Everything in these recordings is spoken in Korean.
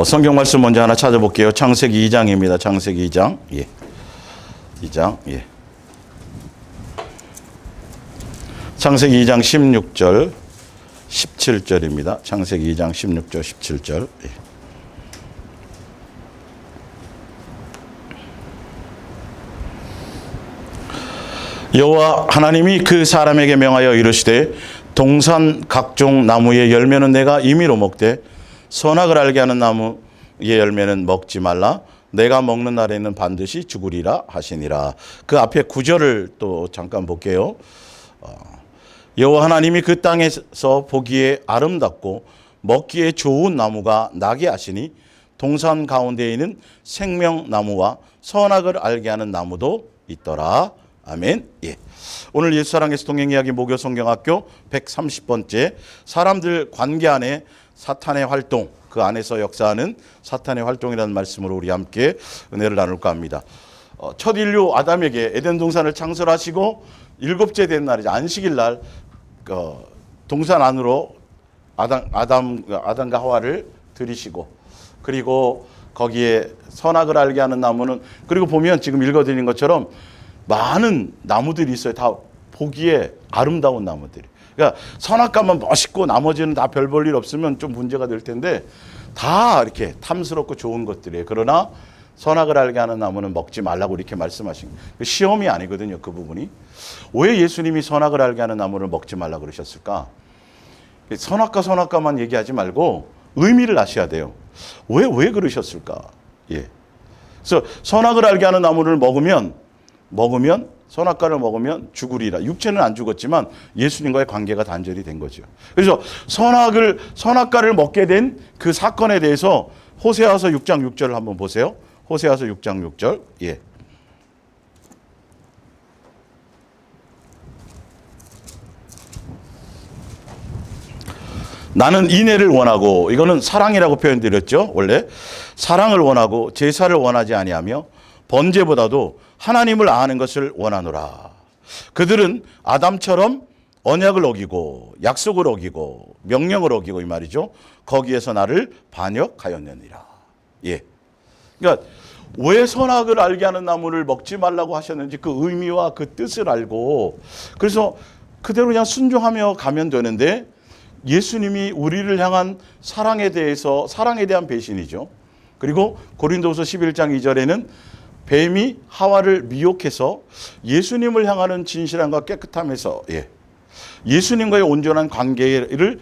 성경 말씀 먼저 하나 찾아볼게요. 창세기 2장입니다. 창세기 2장. 예. 2장. 예. 창세기 2장 16절, 17절입니다. 창세기 2장 16절, 17절. 예. 여호와 하나님이 그 사람에게 명하여 이르시되 동산 각종 나무의 열매는 내가 임의로 먹되 선악을 알게 하는 나무의 열매는 먹지 말라. 내가 먹는 날에는 반드시 죽으리라 하시니라. 그 앞에 구절을 또 잠깐 볼게요. 여호와 하나님이 그 땅에서 보기에 아름답고 먹기에 좋은 나무가 나게 하시니 동산 가운데에 있는 생명나무와 선악을 알게 하는 나무도 있더라. 아멘. 예. 오늘 예수사랑에서 동행이야기 목요 성경학교 130번째 사람들 관계 안에 사탄의 활동, 그 안에서 역사하는 사탄의 활동이라는 말씀으로 우리 함께 은혜를 나눌까 합니다. 첫 인류 아담에게 에덴 동산을 창설하시고 일곱째 된 날이죠. 안식일 날 동산 안으로 아담과 하와를 들이시고, 그리고 거기에 선악을 알게 하는 나무는, 그리고 보면 지금 읽어드린 것처럼 많은 나무들이 있어요. 다 보기에 아름다운 나무들이. 그러니까 선악과만 멋있고 나머지는 다 별 볼 일 없으면 좀 문제가 될 텐데 다 이렇게 탐스럽고 좋은 것들이에요. 그러나 선악을 알게 하는 나무는 먹지 말라고 이렇게 말씀하신 거예요. 시험이 아니거든요, 그 부분이. 왜 예수님이 선악을 알게 하는 나무를 먹지 말라고 그러셨을까? 선악과만 얘기하지 말고 의미를 아셔야 돼요. 왜 그러셨을까? 예. 그래서 선악을 알게 하는 나무를 먹으면 선악과를 먹으면 죽으리라. 육체는 안 죽었지만 예수님과의 관계가 단절이 된 거죠. 그래서 선악과를 먹게 된 그 사건에 대해서 호세아서 6장 6절을 한번 보세요. 호세아서 6장 6절. 예. 나는 인애를 원하고, 이거는 사랑이라고 표현드렸죠. 원래 사랑을 원하고 제사를 원하지 아니하며 번제보다도 하나님을 아는 것을 원하노라. 그들은 아담처럼 언약을 어기고 약속을 어기고 명령을 어기고, 이 말이죠. 거기에서 나를 반역하였느니라. 예. 그러니까 왜 선악을 알게 하는 나무를 먹지 말라고 하셨는지 그 의미와 그 뜻을 알고, 그래서 그대로 그냥 순종하며 가면 되는데, 예수님이 우리를 향한 사랑에 대한 배신이죠. 그리고 고린도후서 11장 2절에는 뱀이 하와를 미혹해서 예수님을 향하는 진실함과 깨끗함에서, 예, 예수님과의 온전한 관계를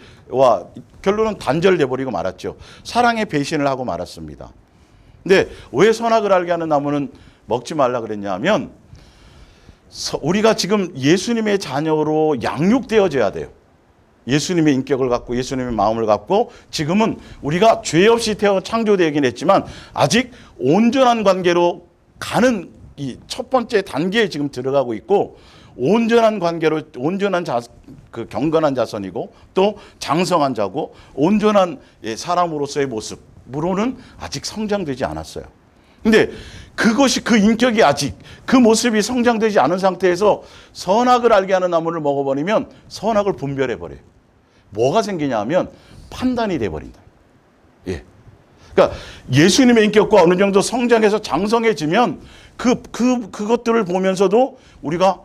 결론은 단절돼 버리고 말았죠. 사랑의 배신을 하고 말았습니다. 근데 왜 선악을 알게 하는 나무는 먹지 말라 그랬냐 하면, 우리가 지금 예수님의 자녀로 양육되어져야 돼요. 예수님의 인격을 갖고 예수님의 마음을 갖고, 지금은 우리가 죄 없이 창조되긴 했지만 아직 온전한 관계로 가는 이 첫 번째 단계에 지금 들어가고 있고, 온전한 관계로 그 경건한 자선이고 또 장성한 자고 온전한 사람으로서의 모습으로는 아직 성장되지 않았어요. 근데 그것이, 그 인격이 아직 그 모습이 성장되지 않은 상태에서 선악을 알게 하는 나무를 먹어버리면 선악을 분별해 버려요. 뭐가 생기냐 하면 판단이 돼 버린다. 예. 그러니까 예수님의 인격과 어느 정도 성장해서 장성해지면 그것들을 보면서도 우리가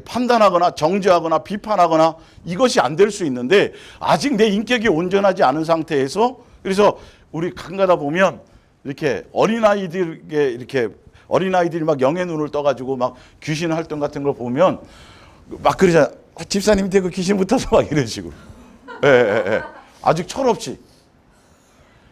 판단하거나 정죄하거나 비판하거나 이것이 안 될 수 있는데, 아직 내 인격이 온전하지 않은 상태에서, 그래서 우리 가끔가다 보면 이렇게 어린아이들이 막 영의 눈을 떠가지고 막 귀신 활동 같은 걸 보면 막 그러잖아. 집사님한테 그 귀신 붙어서 막 이런 식으로. 예. 아직 철없이.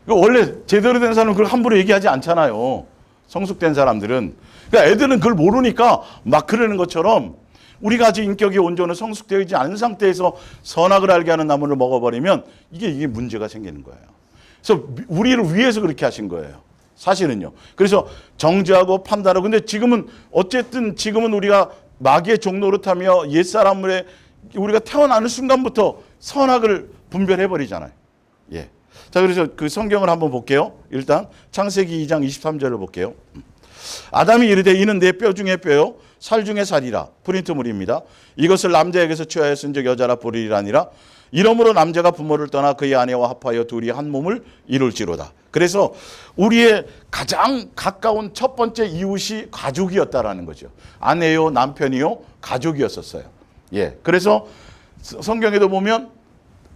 원래 제대로 된 사람은 그걸 함부로 얘기하지 않잖아요. 성숙된 사람들은. 그러니까 애들은 그걸 모르니까 막 그러는 것처럼, 우리가 아직 인격이 온전히 성숙되지 않은 상태에서 선악을 알게 하는 나무를 먹어버리면 이게 문제가 생기는 거예요. 그래서 우리를 위해서 그렇게 하신 거예요. 사실은요. 그래서 정죄하고 판단하고, 근데 지금은 어쨌든 우리가 마귀의 종노릇하며 옛사람을 우리가 태어나는 순간부터 선악을 분별해버리잖아요. 예. 자, 그래서 그 성경을 한번 볼게요. 일단 창세기 2장 23절을 볼게요. 아담이 이르되 이는 내 뼈 중에 뼈요 살 중에 살이라. 프린트물입니다. 이것을 남자에게서 취하여 쓴 적 여자라 부르리라니라. 이러므로 남자가 부모를 떠나 그의 아내와 합하여 둘이 한 몸을 이룰지로다. 그래서 우리의 가장 가까운 첫 번째 이웃이 가족이었다라는 거죠. 아내요, 남편이요, 가족이었었어요. 예. 그래서 성경에도 보면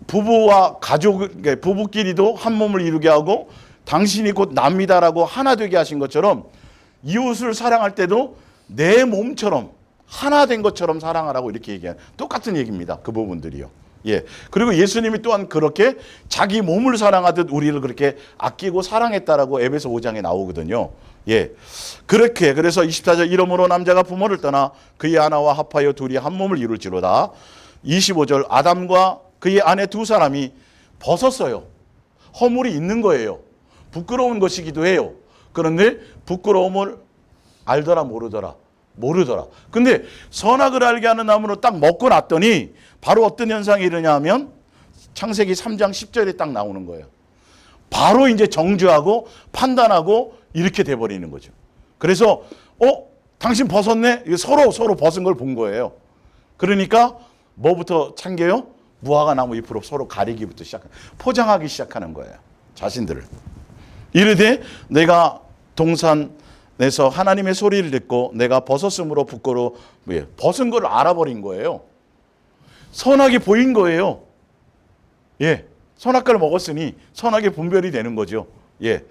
부부와 가족, 부부끼리도 한 몸을 이루게 하고 당신이 곧 납니다라고 하나 되게 하신 것처럼 이웃을 사랑할 때도 내 몸처럼 하나 된 것처럼 사랑하라고 이렇게 얘기해요. 똑같은 얘기입니다. 그 부분들이요. 예. 그리고 예수님이 또한 그렇게 자기 몸을 사랑하듯 우리를 그렇게 아끼고 사랑했다라고 에베소 5장에 나오거든요. 예. 그렇게 그래서 24절 이러므로 남자가 부모를 떠나 그의 아내와 합하여 둘이 한 몸을 이룰지로다. 25절 아담과 그의 아내 두 사람이 벗었어요. 허물이 있는 거예요. 부끄러운 것이기도 해요. 그런데 부끄러움을 알더라 모르더라. 근데 선악을 알게 하는 나무로 딱 먹고 났더니 바로 어떤 현상이 일어나냐 하면 창세기 3장 10절에 딱 나오는 거예요. 바로 이제 정죄하고 판단하고 이렇게 돼버리는 거죠. 그래서 당신 벗었네? 서로 벗은 걸 본 거예요. 그러니까 뭐부터 참겨요? 무화과 나무 잎으로 서로 가리기부터 포장하기 시작하는 거예요. 자신들을. 이르되 내가 동산에서 하나님의 소리를 듣고 내가 벗었으므로 부끄러워 벗은 걸 알아버린 거예요. 선악이 보인 거예요. 예. 선악과를 먹었으니 선악의 분별이 되는 거죠. 예.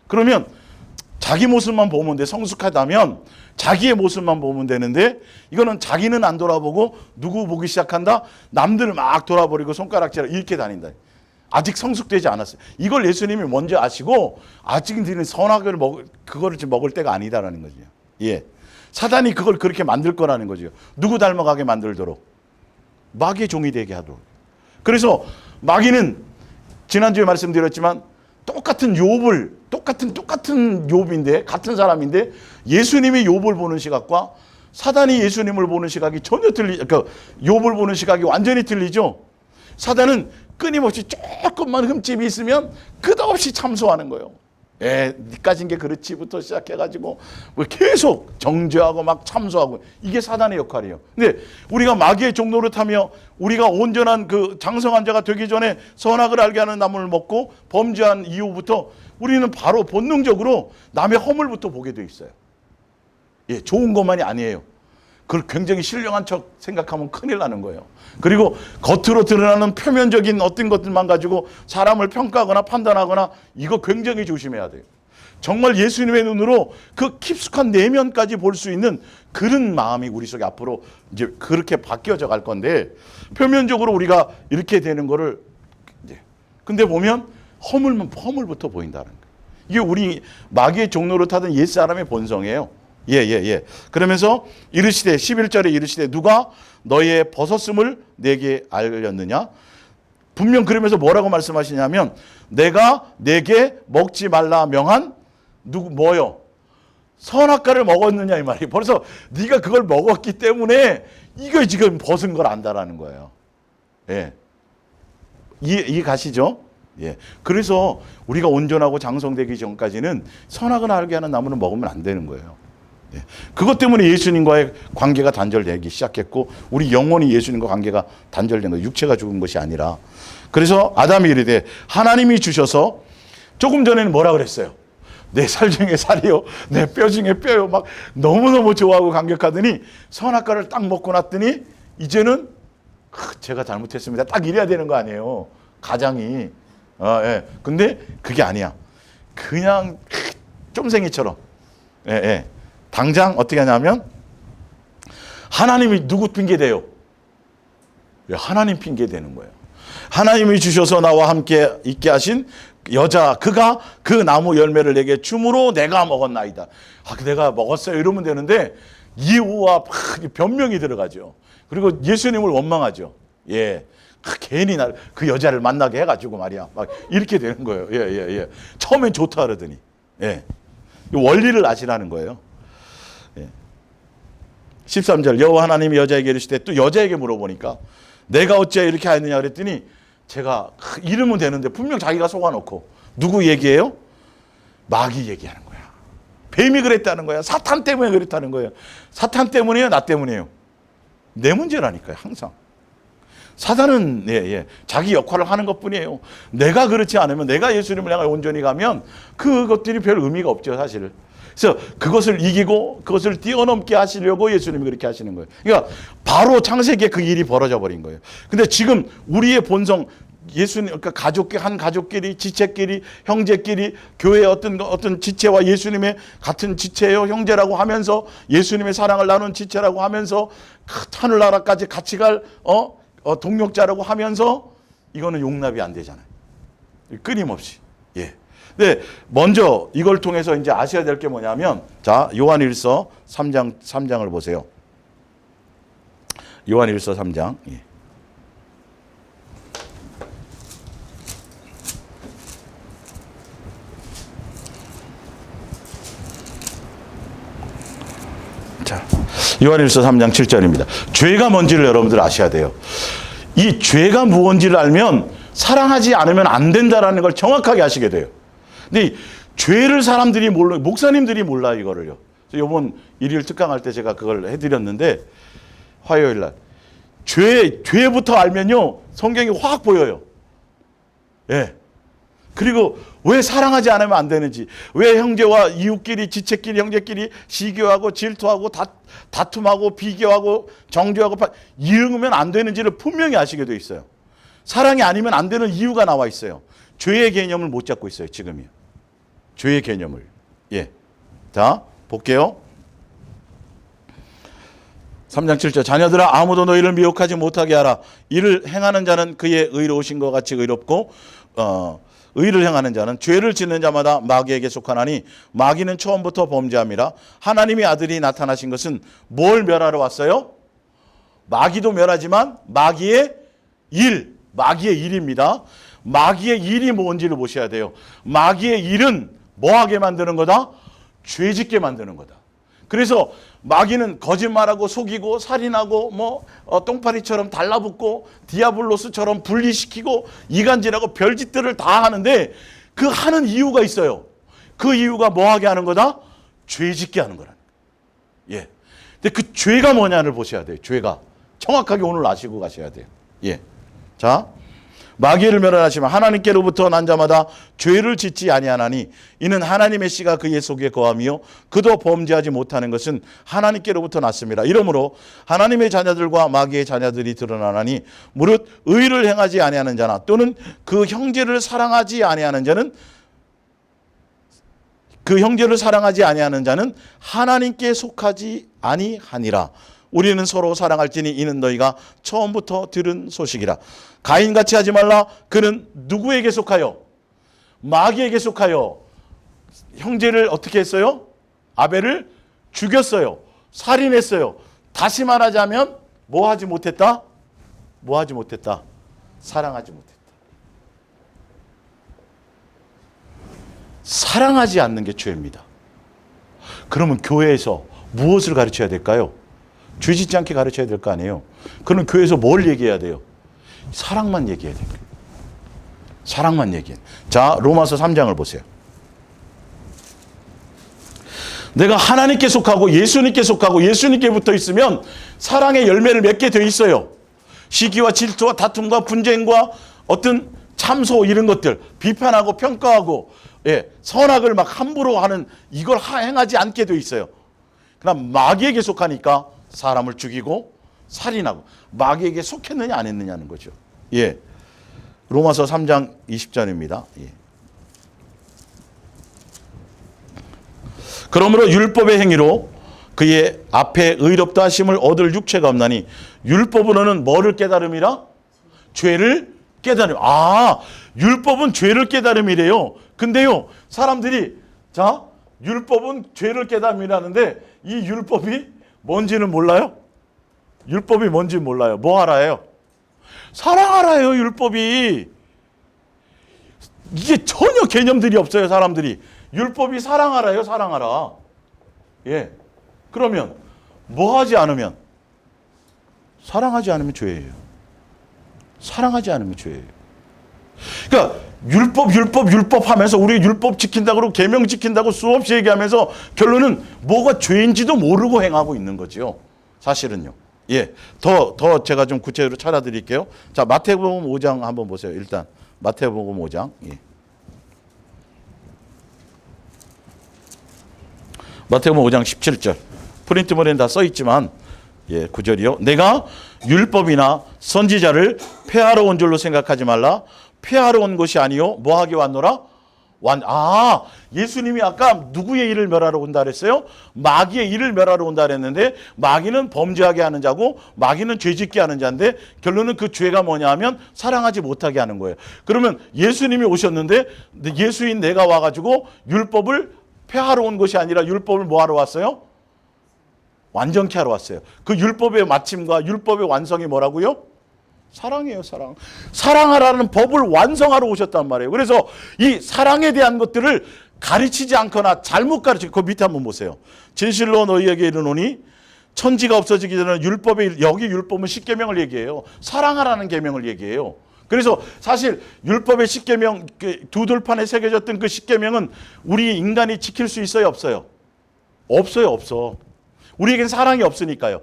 그러면 자기 모습만 보면 돼. 성숙하다면 자기의 모습만 보면 되는데 이거는 자기는 안 돌아보고 누구 보기 시작한다? 남들을 막 돌아버리고 손가락질 이렇게 다닌다. 아직 성숙되지 않았어요. 이걸 예수님이 먼저 아시고 아직 너희는 선악을 그거를 먹을 때가 아니다라는 거죠. 예. 사단이 그걸 그렇게 만들 거라는 거죠. 누구 닮아가게 만들도록. 마귀의 종이 되게 하도록. 그래서 마귀는 지난주에 말씀드렸지만 똑같은 욥인데 같은 사람인데 예수님이 욥을 보는 시각과 사단이 예수님을 보는 시각이 전혀 그러니까 욥을 보는 시각이 완전히 틀리죠. 사단은 끊임없이 조금만 흠집이 있으면 끝없이 참소하는 거예요. 니 가진 게 그렇지부터 시작해가지고 뭐 계속 정죄하고 막 참소하고 이게 사단의 역할이에요. 근데 우리가 마귀의 종노릇하며 우리가 온전한 그 장성한 자가 되기 전에 선악을 알게 하는 나무를 먹고 범죄한 이후부터 우리는 바로 본능적으로 남의 허물부터 보게 돼 있어요. 예, 좋은 것만이 아니에요. 그걸 굉장히 신령한 척 생각하면 큰일 나는 거예요. 그리고 겉으로 드러나는 표면적인 어떤 것들만 가지고 사람을 평가하거나 판단하거나 이거 굉장히 조심해야 돼요. 정말 예수님의 눈으로 그 깊숙한 내면까지 볼 수 있는 그런 마음이 우리 속에 앞으로 이제 그렇게 바뀌어져 갈 건데 표면적으로 우리가 이렇게 되는 거를 이제 근데 보면 허물부터 보인다는 거예요. 이게 우리 마귀의 종로를 타던 옛사람의 본성이에요. 예. 그러면서 이르시되 11절에 이르시되 누가 너의 벗었음을 내게 알렸느냐? 분명 그러면서 뭐라고 말씀하시냐면 내가 내게 먹지 말라 명한 뭐요? 선악과를 먹었느냐 이 말이에요. 벌써 네가 그걸 먹었기 때문에 이거 지금 벗은 걸 안다라는 거예요. 예. 이해 가시죠? 예. 그래서 우리가 온전하고 장성되기 전까지는 선악을 알게 하는 나무는 먹으면 안 되는 거예요. 예. 그것 때문에 예수님과의 관계가 단절되기 시작했고 우리 영혼이 예수님과 관계가 단절된 거예요. 육체가 죽은 것이 아니라. 그래서 아담이 이르되 하나님이 주셔서 조금 전에는 뭐라 그랬어요? 내 살 중에 살이요 내 뼈 중에 뼈요 막 너무너무 좋아하고 감격하더니 선악과를 딱 먹고 났더니 이제는 제가 잘못했습니다. 딱 이래야 되는 거 아니에요. 가장이. 예. 근데 그게 아니야. 그냥 쫌생이처럼. 예. 당장 어떻게 하냐면 하나님이 누구 핑계대요? 하나님 핑계대는 거예요. 하나님이 주셔서 나와 함께 있게 하신 여자 그가 그 나무 열매를 내게 줌으로 내가 먹었나이다. 내가 먹었어요 이러면 되는데 이유와 변명이 들어가죠. 그리고 예수님을 원망하죠. 예. 괜히 그 여자를 만나게 해가지고 말이야. 막 이렇게 되는 거예요. 예. 처음엔 좋다 그러더니. 예. 원리를 아시라는 거예요. 13절 여호와 하나님이 여자에게 이르시되 또 여자에게 물어보니까 내가 어찌하여 이렇게 하였느냐 그랬더니 제가 이러면 되는데 분명 자기가 속아놓고 누구 얘기해요? 마귀 얘기하는 거야. 뱀이 그랬다는 거야. 사탄 때문에 그랬다는 거예요. 사탄 때문이에요? 나 때문이에요? 내 문제라니까요. 항상. 사단은 자기 역할을 하는 것뿐이에요. 내가 그렇지 않으면, 내가 예수님을 향해 온전히 가면 그것들이 별 의미가 없죠, 사실. 그래서 그것을 이기고 그것을 뛰어넘게 하시려고 예수님이 그렇게 하시는 거예요. 그러니까 바로 창세기에 그 일이 벌어져 버린 거예요. 근데 지금 우리의 본성, 예수님, 그러니까 한 가족끼리, 지체끼리, 형제끼리, 교회의 어떤 지체와 예수님의 같은 지체요, 형제라고 하면서 예수님의 사랑을 나누는 지체라고 하면서 하늘나라까지 같이 갈 동력자라고 하면서 이거는 용납이 안 되잖아요. 끊임없이. 예. 근데 먼저 이걸 통해서 이제 아셔야 될 게 뭐냐면, 자, 요한일서 3장을 보세요. 요한일서 3장. 예. 자, 요한일서 3장 7절입니다. 죄가 뭔지를 여러분들 아셔야 돼요. 이 죄가 무언지를 알면 사랑하지 않으면 안 된다라는 걸 정확하게 아시게 돼요. 근데 죄를 사람들이 몰라, 목사님들이 몰라 이거를요. 이번 일일 특강할 때 제가 그걸 해드렸는데, 화요일 날 죄부터 알면요 성경이 확 보여요. 예. 그리고 왜 사랑하지 않으면 안 되는지, 왜 형제와 이웃끼리, 지체끼리, 형제끼리 시기하고 질투하고 다툼하고 비교하고 정죄하고 이으면 안 되는지를 분명히 아시게 돼 있어요. 사랑이 아니면 안 되는 이유가 나와 있어요. 죄의 개념을 못 잡고 있어요, 지금이요. 죄의 개념을. 예. 자, 볼게요. 3장 7절. 자녀들아, 아무도 너희를 미혹하지 못하게 하라. 이를 행하는 자는 그의 의로우신 것 같이 의롭고, 의를 행하는 자는 죄를 짓는 자마다 마귀에게 속하나니 마귀는 처음부터 범죄함이라. 하나님의 아들이 나타나신 것은 뭘 멸하러 왔어요? 마귀도 멸하지만 마귀의 일입니다. 마귀의 일이 뭔지를 보셔야 돼요. 마귀의 일은 뭐하게 만드는 거다? 죄짓게 만드는 거다. 그래서 마귀는 거짓말하고 속이고 살인하고 똥파리처럼 달라붙고 디아블로스처럼 분리시키고 이간질하고 별짓들을 다 하는데, 그 하는 이유가 있어요. 그 이유가 뭐하게 하는 거다? 죄짓게 하는 거라는 거예요. 예. 근데 그 죄가 뭐냐를 보셔야 돼요. 죄가 정확하게 오늘 아시고 가셔야 돼요. 예. 자, 마귀를 멸하시면 하나님께로부터 난 자마다 죄를 짓지 아니하나니 이는 하나님의 씨가 그의 속에 거하며 그도 범죄하지 못하는 것은 하나님께로부터 났습니다. 이러므로 하나님의 자녀들과 마귀의 자녀들이 드러나나니 무릇 의를 행하지 아니하는 자나 또는 그 형제를 사랑하지 아니하는 자는 하나님께 속하지 아니하니라. 우리는 서로 사랑할지니 이는 너희가 처음부터 들은 소식이라. 가인같이 하지 말라. 그는 누구에게 속하여? 마귀에게 속하여. 형제를 어떻게 했어요? 아벨을 죽였어요. 살인했어요. 다시 말하자면 뭐 하지 못했다? 사랑하지 못했다. 사랑하지 않는 게 죄입니다. 그러면 교회에서 무엇을 가르쳐야 될까요? 죄 짓지 않게 가르쳐야 될 거 아니에요. 그럼 교회에서 뭘 얘기해야 돼요? 사랑만 얘기해야 돼요. 사랑만 얘기해. 자, 로마서 3장을 보세요. 내가 하나님께 속하고 예수님께 속하고 예수님께 붙어 있으면 사랑의 열매를 맺게 돼 있어요. 시기와 질투와 다툼과 분쟁과 어떤 참소 이런 것들, 비판하고 평가하고 선악을 막 함부로 하는 이걸 행하지 않게 돼 있어요. 그럼 마귀에게 속하니까 사람을 죽이고 살인하고, 마귀에게 속했느냐 안 했느냐는 거죠. 예. 로마서 3장 20절입니다. 예. 그러므로 율법의 행위로 그의 앞에 의롭다 하심을 얻을 육체가 없나니 율법으로는 뭐를 깨달음이라? 죄를 깨달음. 율법은 죄를 깨달음이래요. 근데요, 사람들이 율법은 죄를 깨달음이라는데 이 율법이 뭔지는 몰라요? 율법이 뭔지 몰라요. 뭐 알아요? 사랑하라요, 율법이. 이게 전혀 개념들이 없어요, 사람들이. 율법이 사랑하라요, 사랑하라. 예. 그러면 뭐 하지 않으면? 사랑하지 않으면 죄예요. 사랑하지 않으면 죄예요. 그러니까 율법 하면서 우리 율법 지킨다고 그러고 계명 지킨다고 수없이 얘기하면서 결론은 뭐가 죄인지도 모르고 행하고 있는 거죠. 사실은요. 예, 더 제가 좀 구체적으로 찾아드릴게요. 자, 마태복음 5장 한번 보세요. 일단 마태복음 5장. 예. 마태복음 5장 17절. 프린트물에는 다 써 있지만, 예, 9절이요. 내가 율법이나 선지자를 폐하러 온 줄로 생각하지 말라. 폐하러 온 것이 아니요 뭐 하기 왔노라? 예수님이 아까 누구의 일을 멸하러 온다 그랬어요? 마귀의 일을 멸하러 온다 그랬는데, 마귀는 범죄하게 하는 자고 마귀는 죄짓게 하는 자인데, 결론은 그 죄가 뭐냐 하면 사랑하지 못하게 하는 거예요. 그러면 예수님이 오셨는데, 예수인 내가 와가지고 율법을 폐하러 온 것이 아니라 율법을 뭐 하러 왔어요? 완전케 하러 왔어요. 그 율법의 마침과 율법의 완성이 뭐라고요? 사랑이에요, 사랑. 사랑하라는 법을 완성하러 오셨단 말이에요. 그래서 이 사랑에 대한 것들을 가르치지 않거나 잘못 가르치고, 그 밑에 한번 보세요. 진실로 너희에게 이르노니 천지가 없어지기 전에 여기 율법은 십계명을 얘기해요. 사랑하라는 계명을 얘기해요. 그래서 사실 율법의 십계명, 두 돌판에 새겨졌던 그 십계명은 우리 인간이 지킬 수 있어요, 없어요? 없어. 우리에겐 사랑이 없으니까요.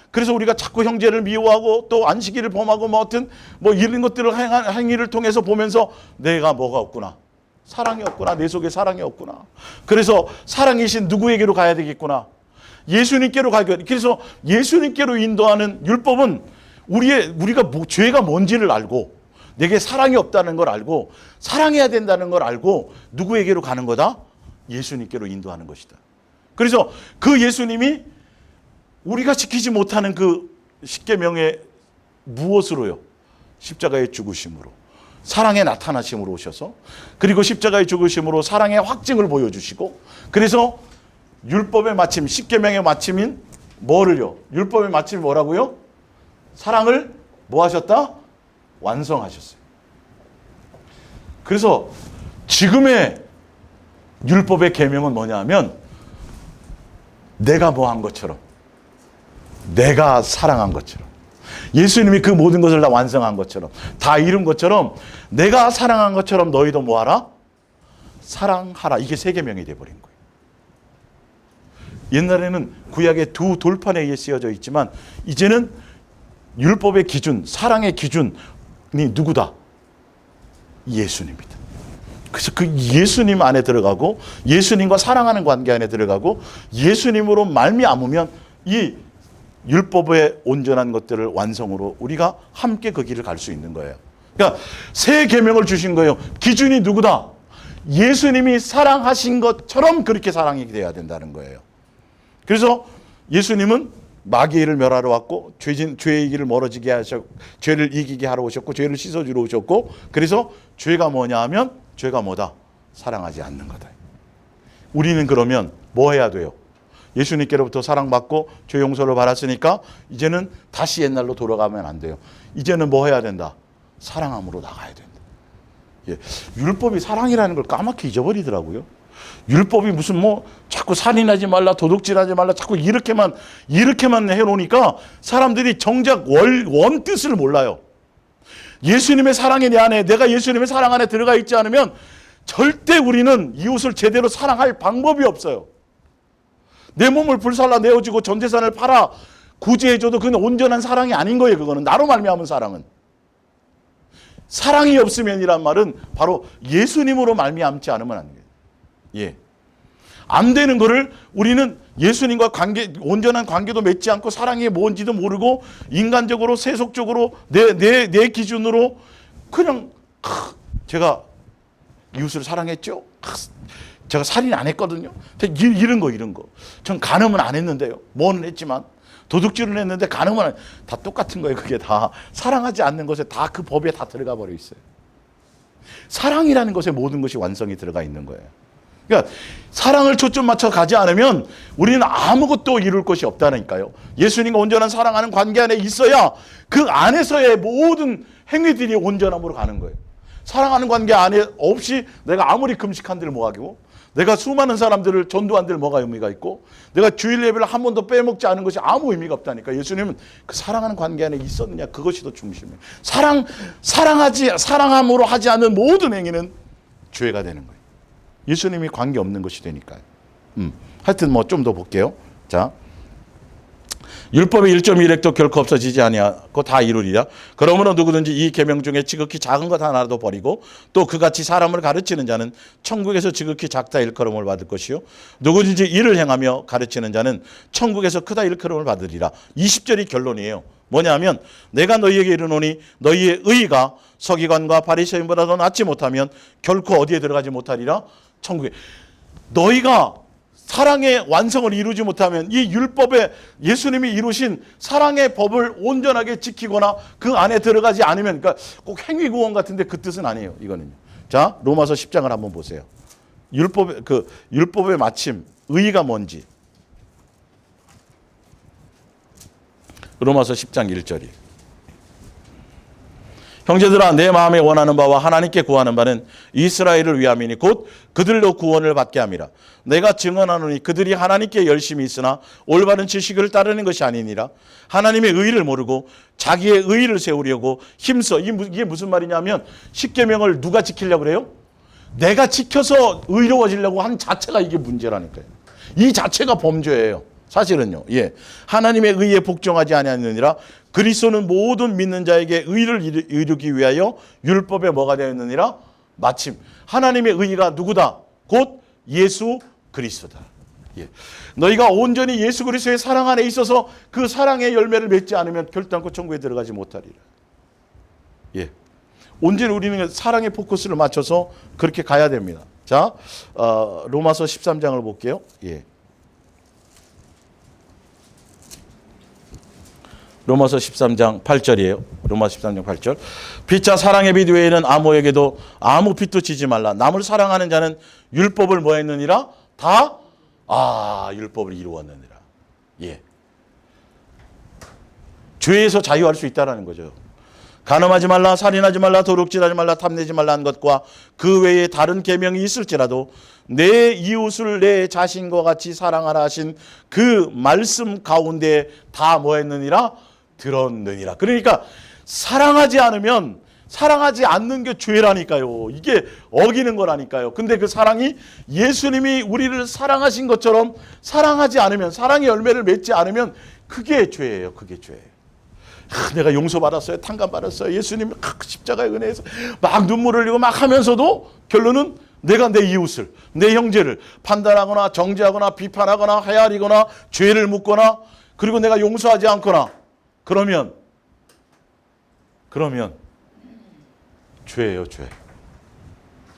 그래서 우리가 자꾸 형제를 미워하고 또 안식일을 범하고 뭐 이런 것들을 행위를 통해서 보면서 내가 뭐가 없구나. 사랑이 없구나. 내 속에 사랑이 없구나. 그래서 사랑이신 누구에게로 가야 되겠구나. 예수님께로 가야. 그래서 예수님께로 인도하는 율법은 우리가 죄가 뭔지를 알고, 내게 사랑이 없다는 걸 알고, 사랑해야 된다는 걸 알고 누구에게로 가는 거다? 예수님께로 인도하는 것이다. 그래서 그 예수님이 우리가 지키지 못하는 그 십계명의 무엇으로요? 십자가의 죽으심으로, 사랑의 나타나심으로 오셔서, 그리고 십자가의 죽으심으로 사랑의 확증을 보여주시고, 그래서 율법의 마침, 십계명의 마침인 뭐를요? 율법의 마침이 뭐라고요? 사랑을 뭐 하셨다? 완성하셨어요. 그래서 지금의 율법의 계명은 뭐냐 하면, 내가 뭐 한 것처럼, 내가 사랑한 것처럼, 예수님이 그 모든 것을 다 완성한 것처럼, 다 이룬 것처럼, 내가 사랑한 것처럼 너희도 뭐 하라? 사랑하라. 이게 세 계명이 돼버린 거예요. 옛날에는 구약의 두 돌판에 의해 쓰여져 있지만, 이제는 율법의 기준, 사랑의 기준이 누구다? 예수님이다. 그래서 그 예수님 안에 들어가고, 예수님과 사랑하는 관계 안에 들어가고, 예수님으로 말미암으면 이 율법의 온전한 것들을 완성으로 우리가 함께 그 길을 갈 수 있는 거예요. 그러니까 새 계명을 주신 거예요. 기준이 누구다? 예수님이 사랑하신 것처럼 그렇게 사랑이 돼야 된다는 거예요. 그래서 예수님은 마귀의 일을 멸하러 왔고, 죄의 길을 멀어지게 하셨고, 죄를 이기게 하러 오셨고, 죄를 씻어주러 오셨고, 그래서 죄가 뭐냐 하면, 죄가 뭐다? 사랑하지 않는 거다. 우리는 그러면 뭐 해야 돼요? 예수님께로부터 사랑받고 죄 용서를 받았으니까 이제는 다시 옛날로 돌아가면 안 돼요. 이제는 뭐 해야 된다? 사랑함으로 나가야 된다. 예. 율법이 사랑이라는 걸 까맣게 잊어버리더라고요. 율법이 무슨 자꾸 살인하지 말라, 도둑질하지 말라, 자꾸 이렇게만 해놓으니까 사람들이 정작 원 뜻을 몰라요. 예수님의 사랑이 내 안에, 내가 예수님의 사랑 안에 들어가 있지 않으면 절대 우리는 이웃을 제대로 사랑할 방법이 없어요. 내 몸을 불살라 내어주고 전 재산을 팔아 구제해줘도 그건 온전한 사랑이 아닌 거예요. 그거는 나로 말미암은 사랑은. 사랑이 없으면이란 말은 바로 예수님으로 말미암지 않으면 안 돼요. 예. 안 되는 거를 우리는 예수님과 온전한 관계도 맺지 않고 사랑이 뭔지도 모르고 인간적으로 세속적으로 내 기준으로 그냥 제가 이웃을 사랑했죠. 제가 살인 안 했거든요. 이런 거. 전 간음은 안 했는데요. 뭐는 했지만 도둑질은 했는데 간음은 다 똑같은 거예요. 그게 다 사랑하지 않는 것에 다 그 법에 다 들어가 버려 있어요. 사랑이라는 것에 모든 것이 완성이 들어가 있는 거예요. 그러니까 사랑을 초점 맞춰 가지 않으면 우리는 아무것도 이룰 것이 없다니까요. 예수님과 온전한 사랑하는 관계 안에 있어야 그 안에서의 모든 행위들이 온전함으로 가는 거예요. 사랑하는 관계 안에 없이 내가 아무리 금식한들 뭐하고, 내가 수많은 사람들을 전도한들 뭐가 의미가 있고, 내가 주일 예배를 한 번도 빼먹지 않은 것이 아무 의미가 없다니까. 예수님은 그 사랑하는 관계 안에 있었느냐, 그것이 더 중심이에요. 사랑함으로 하지 않는 모든 행위는 죄가 되는 거예요. 예수님이 관계 없는 것이 되니까요. 하여튼 좀 더 볼게요. 자, 율법의 1.1획도 결코 없어지지 아니하고 다 이루리라. 그러므로 누구든지 이 계명 중에 지극히 작은 것 하나라도 버리고 또 그같이 사람을 가르치는 자는 천국에서 지극히 작다 일컬음을 받을 것이요 누구든지 이를 행하며 가르치는 자는 천국에서 크다 일컬음을 받으리라. 20절이 결론이에요. 뭐냐면 내가 너희에게 이르노니 너희의 의가 서기관과 바리새인보다도 낫지 못하면 결코 어디에 들어가지 못하리라. 천국에. 너희가 사랑의 완성을 이루지 못하면 이 율법에 예수님이 이루신 사랑의 법을 온전하게 지키거나 그 안에 들어가지 않으면, 그러니까 꼭 행위구원 같은데 그 뜻은 아니에요. 이거는요. 자, 로마서 10장을 한번 보세요. 율법의 마침, 의가 뭔지. 로마서 10장 1절이. 형제들아 내 마음에 원하는 바와 하나님께 구하는 바는 이스라엘을 위함이니 곧 그들로 구원을 받게 함이라. 내가 증언하노니 그들이 하나님께 열심히 있으나 올바른 지식을 따르는 것이 아니니라. 하나님의 의를 모르고 자기의 의를 세우려고 힘써. 이게 무슨 말이냐면 십계명을 누가 지키려고 그래요? 내가 지켜서 의로워지려고 한 자체가 이게 문제라니까요. 이 자체가 범죄예요. 사실은요. 예. 하나님의 의에 복종하지 아니하느니라. 그리스도는 모든 믿는 자에게 의를 이루기 위하여 율법에 뭐가 되었느니라? 마침 하나님의 의가 누구다? 곧 예수 그리스도다. 예. 너희가 온전히 예수 그리스도의 사랑 안에 있어서 그 사랑의 열매를 맺지 않으면 결단코 천국에 들어가지 못하리라. 예. 온전히 우리는 사랑의 포커스를 맞춰서 그렇게 가야 됩니다. 자, 로마서 13장을 볼게요. 예. 로마서 13장 8절이에요. 로마서 13장 8절. 피차 사랑의 빛 외에는 아무에게도 아무 빛도 지지 말라. 남을 사랑하는 자는 율법을 뭐 했느니라? 다 율법을 이루었느니라. 예. 죄에서 자유할 수 있다라는 거죠. 간음하지 말라, 살인하지 말라, 도둑질하지 말라, 탐내지 말라 한 것과 그 외에 다른 계명이 있을지라도 내 이웃을 내 자신과 같이 사랑하라 하신 그 말씀 가운데 다 뭐 했느니라? 들었느니라. 그러니까 사랑하지 않는 게 죄라니까요. 이게 어기는 거라니까요. 근데 그 사랑이 예수님이 우리를 사랑하신 것처럼 사랑하지 않으면, 사랑의 열매를 맺지 않으면 그게 죄예요. 그게 죄예요. 내가 용서받았어요. 탕감받았어요. 예수님 십자가의 은혜에서 막 눈물 흘리고 막 하면서도 결론은 내가 내 이웃을, 내 형제를 판단하거나 정죄하거나 비판하거나 헤아리거나 죄를 묻거나 그리고 내가 용서하지 않거나 그러면 죄예요, 죄.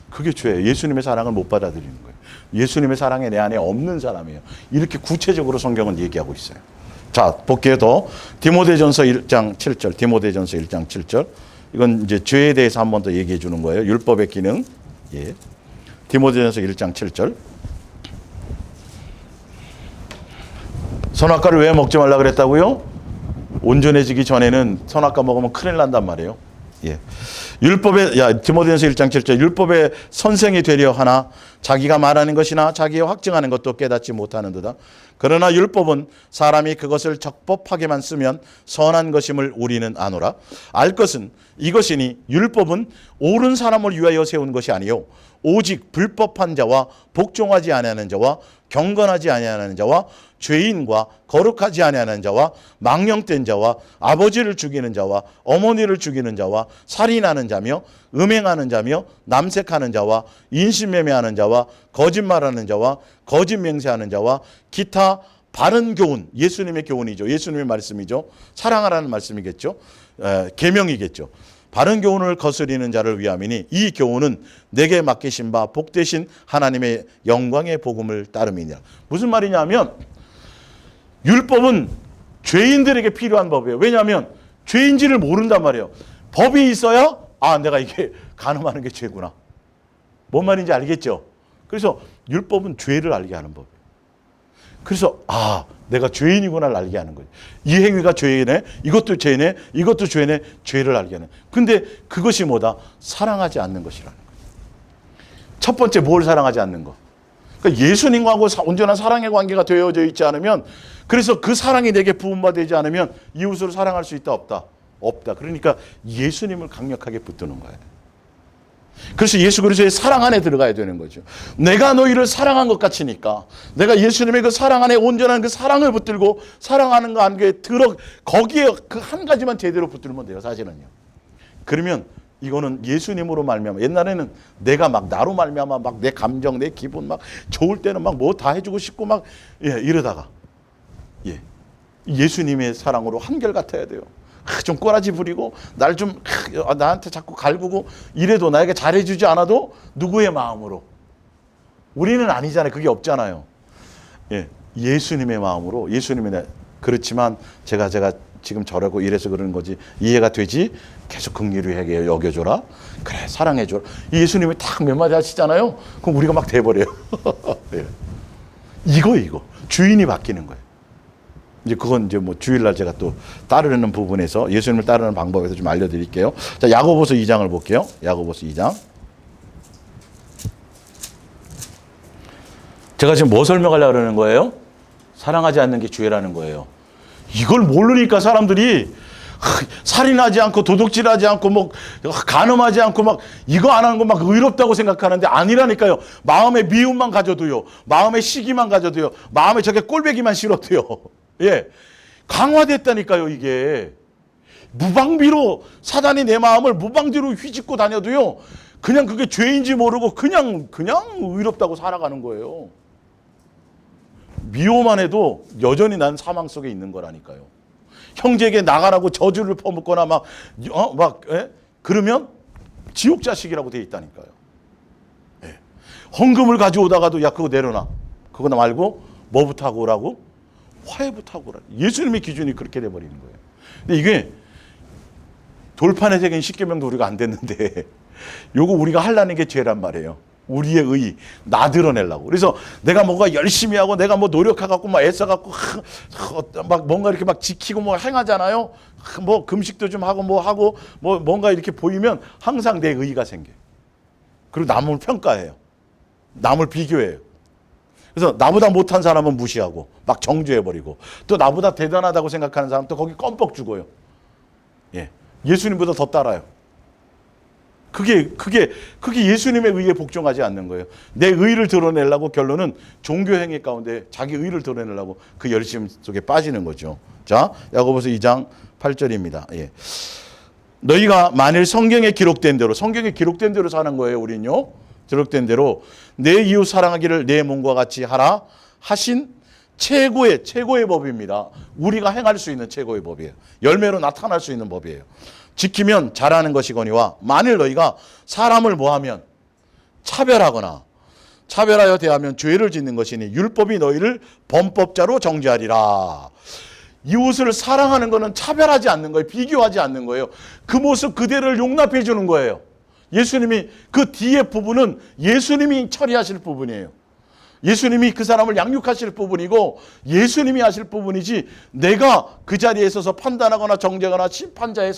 그게 죄예요. 예수님의 사랑을 못 받아들이는 거예요. 예수님의 사랑이 내 안에 없는 사람이에요. 이렇게 구체적으로 성경은 얘기하고 있어요. 자, 볼게요. 더 디모데전서 1장 7절. 디모데전서 1장 7절. 이건 이제 죄에 대해서 한 번 더 얘기해 주는 거예요. 율법의 기능. 예. 디모데전서 1장 7절. 선악과를 왜 먹지 말라 그랬다고요? 온전해지기 전에는 선악과 먹으면 큰일 난단 말이에요. 예. 디모데전서 1장 7절. 율법의 선생이 되려 하나 자기가 말하는 것이나 자기가 확증하는 것도 깨닫지 못하는도다. 그러나 율법은 사람이 그것을 적법하게만 쓰면 선한 것임을 우리는 아노라. 알 것은 이것이니 율법은 옳은 사람을 위하여 세운 것이 아니요 오직 불법한 자와 복종하지 아니하는 자와 경건하지 아니하는 자와 죄인과 거룩하지 아니하는 자와 망령된 자와 아버지를 죽이는 자와 어머니를 죽이는 자와 살인하는 자며 음행하는 자며 남색하는 자와 인신매매하는 자와 거짓말하는 자와 거짓 맹세하는 자와 기타 바른 교훈, 예수님의 교훈이죠. 예수님의 말씀이죠. 사랑하라는 말씀이겠죠. 계명이겠죠. 바른 교훈을 거스리는 자를 위함이니 이 교훈은 내게 맡기신 바 복되신 하나님의 영광의 복음을 따름이니라. 무슨 말이냐면 율법은 죄인들에게 필요한 법이에요. 왜냐하면 죄인지를 모른단 말이에요. 법이 있어야 내가 이게 간음하는 게 죄구나. 뭔 말인지 알겠죠? 그래서 율법은 죄를 알게 하는 법이에요. 그래서 내가 죄인이구나를 알게 하는 거예요. 이 행위가 죄이네, 이것도 죄네, 이것도 죄네, 죄를 알게 하는. 근데 그것이 뭐다? 사랑하지 않는 것이라는 거예요. 첫 번째 뭘 사랑하지 않는 거? 그러니까 예수님하고 온전한 사랑의 관계가 되어져 있지 않으면, 그래서 그 사랑이 내게 부음받지 않으면 이웃을 사랑할 수 있다 없다? 없다. 그러니까 예수님을 강력하게 붙드는 거예요. 그래서 예수 그리스도의 사랑 안에 들어가야 되는 거죠. 내가 너희를 사랑한 것 같으니까 내가 예수님의 그 사랑 안에 온전한 그 사랑을 붙들고 사랑하는 거 안에 거기에 그 한 가지만 제대로 붙들면 돼요, 사실은요. 그러면 이거는 예수님으로 말미암아, 옛날에는 내가 막 나로 말미암아 막 내 감정, 내 기분 막 좋을 때는 막 뭐 다 해주고 싶고 막 이러다가 예수님의 사랑으로 한결같아야 돼요. 좀 꼬라지 부리고 날 좀 나한테 자꾸 갈구고 이래도 나에게 잘해주지 않아도 누구의 마음으로? 우리는 아니잖아요. 그게 없잖아요. 예수님의 마음으로, 예수님의 그렇지만 제가 지금 저러고 이래서 그러는 거지 이해가 되지? 계속 긍휼히 여겨줘라. 그래, 사랑해줘라. 예수님이 딱 몇 마디 하시잖아요. 그럼 우리가 막 돼버려요. 이거 주인이 바뀌는 거예요. 이제 그건 이제 뭐 주일날 제가 또 따르는 부분에서 예수님을 따르는 방법에서 좀 알려드릴게요. 자, 야고보서 2장을 볼게요. 야고보서 2장. 제가 지금 뭐 설명하려고 그러는 거예요? 사랑하지 않는 게 죄라는 거예요. 이걸 모르니까 사람들이 살인하지 않고 도둑질하지 않고 뭐 간음하지 않고 막 이거 안 하는 거 막 의롭다고 생각하는데 아니라니까요. 마음에 미움만 가져도요. 마음에 시기만 가져도요. 마음에 저게 꼴배기만 싫어도요. 강화됐다니까요, 이게. 무방비로 사단이 내 마음을 무방비로 휘짓고 다녀도요. 그냥 그게 죄인지 모르고 그냥 의롭다고 살아가는 거예요. 미워만 해도 여전히 난 사망 속에 있는 거라니까요. 형제에게 나가라고 저주를 퍼붓거나 그러면 지옥 자식이라고 돼 있다니까요. 헌금을 가져오다가도 야 그거 내려놔. 그거 말고 뭐부터 하고 오라고? 화해부터 하고 오라고. 예수님의 기준이 그렇게 돼버리는 거예요. 근데 이게 돌판에 새긴 십계명도 우리가 안 됐는데 요거 우리가 하려는 게 죄란 말이에요. 우리의 의, 나 드러내려고. 그래서 내가 뭔가 열심히 하고 내가 뭐 노력해갖고 막 애써갖고 막 뭔가 이렇게 막 지키고 뭐 행하잖아요. 뭐 금식도 좀 하고 뭐 하고 뭐 뭔가 이렇게 보이면 항상 내 의의가 생겨. 그리고 남을 평가해요. 남을 비교해요. 그래서 나보다 못한 사람은 무시하고 막 정죄해버리고 또 나보다 대단하다고 생각하는 사람 또 거기 껌뻑 죽어요. 예수님보다 더 따라요. 그게 예수님의 의에 복종하지 않는 거예요. 내 의를 드러내려고 결론은 종교 행위 가운데 자기 의를 드러내려고 그 열심 속에 빠지는 거죠. 자, 야고보서 2장 8절입니다. 너희가 만일 성경에 기록된 대로 사는 거예요, 우린요. 기록된 대로 내 이웃 사랑하기를 내 몸과 같이 하라 하신 최고의 법입니다. 우리가 행할 수 있는 최고의 법이에요. 열매로 나타날 수 있는 법이에요. 지키면 잘하는 것이거니와 만일 너희가 사람을 뭐하면 차별하여 대하면 죄를 짓는 것이니 율법이 너희를 범법자로 정죄하리라. 이웃을 사랑하는 것은 차별하지 않는 거예요. 비교하지 않는 거예요. 그 모습 그대로를 용납해 주는 거예요. 예수님이 그 뒤에 부분은 예수님이 처리하실 부분이에요. 예수님이 그 사람을 양육하실 부분이고 예수님이 하실 부분이지 내가 그 자리에 서서 판단하거나 정죄하거나 심판자의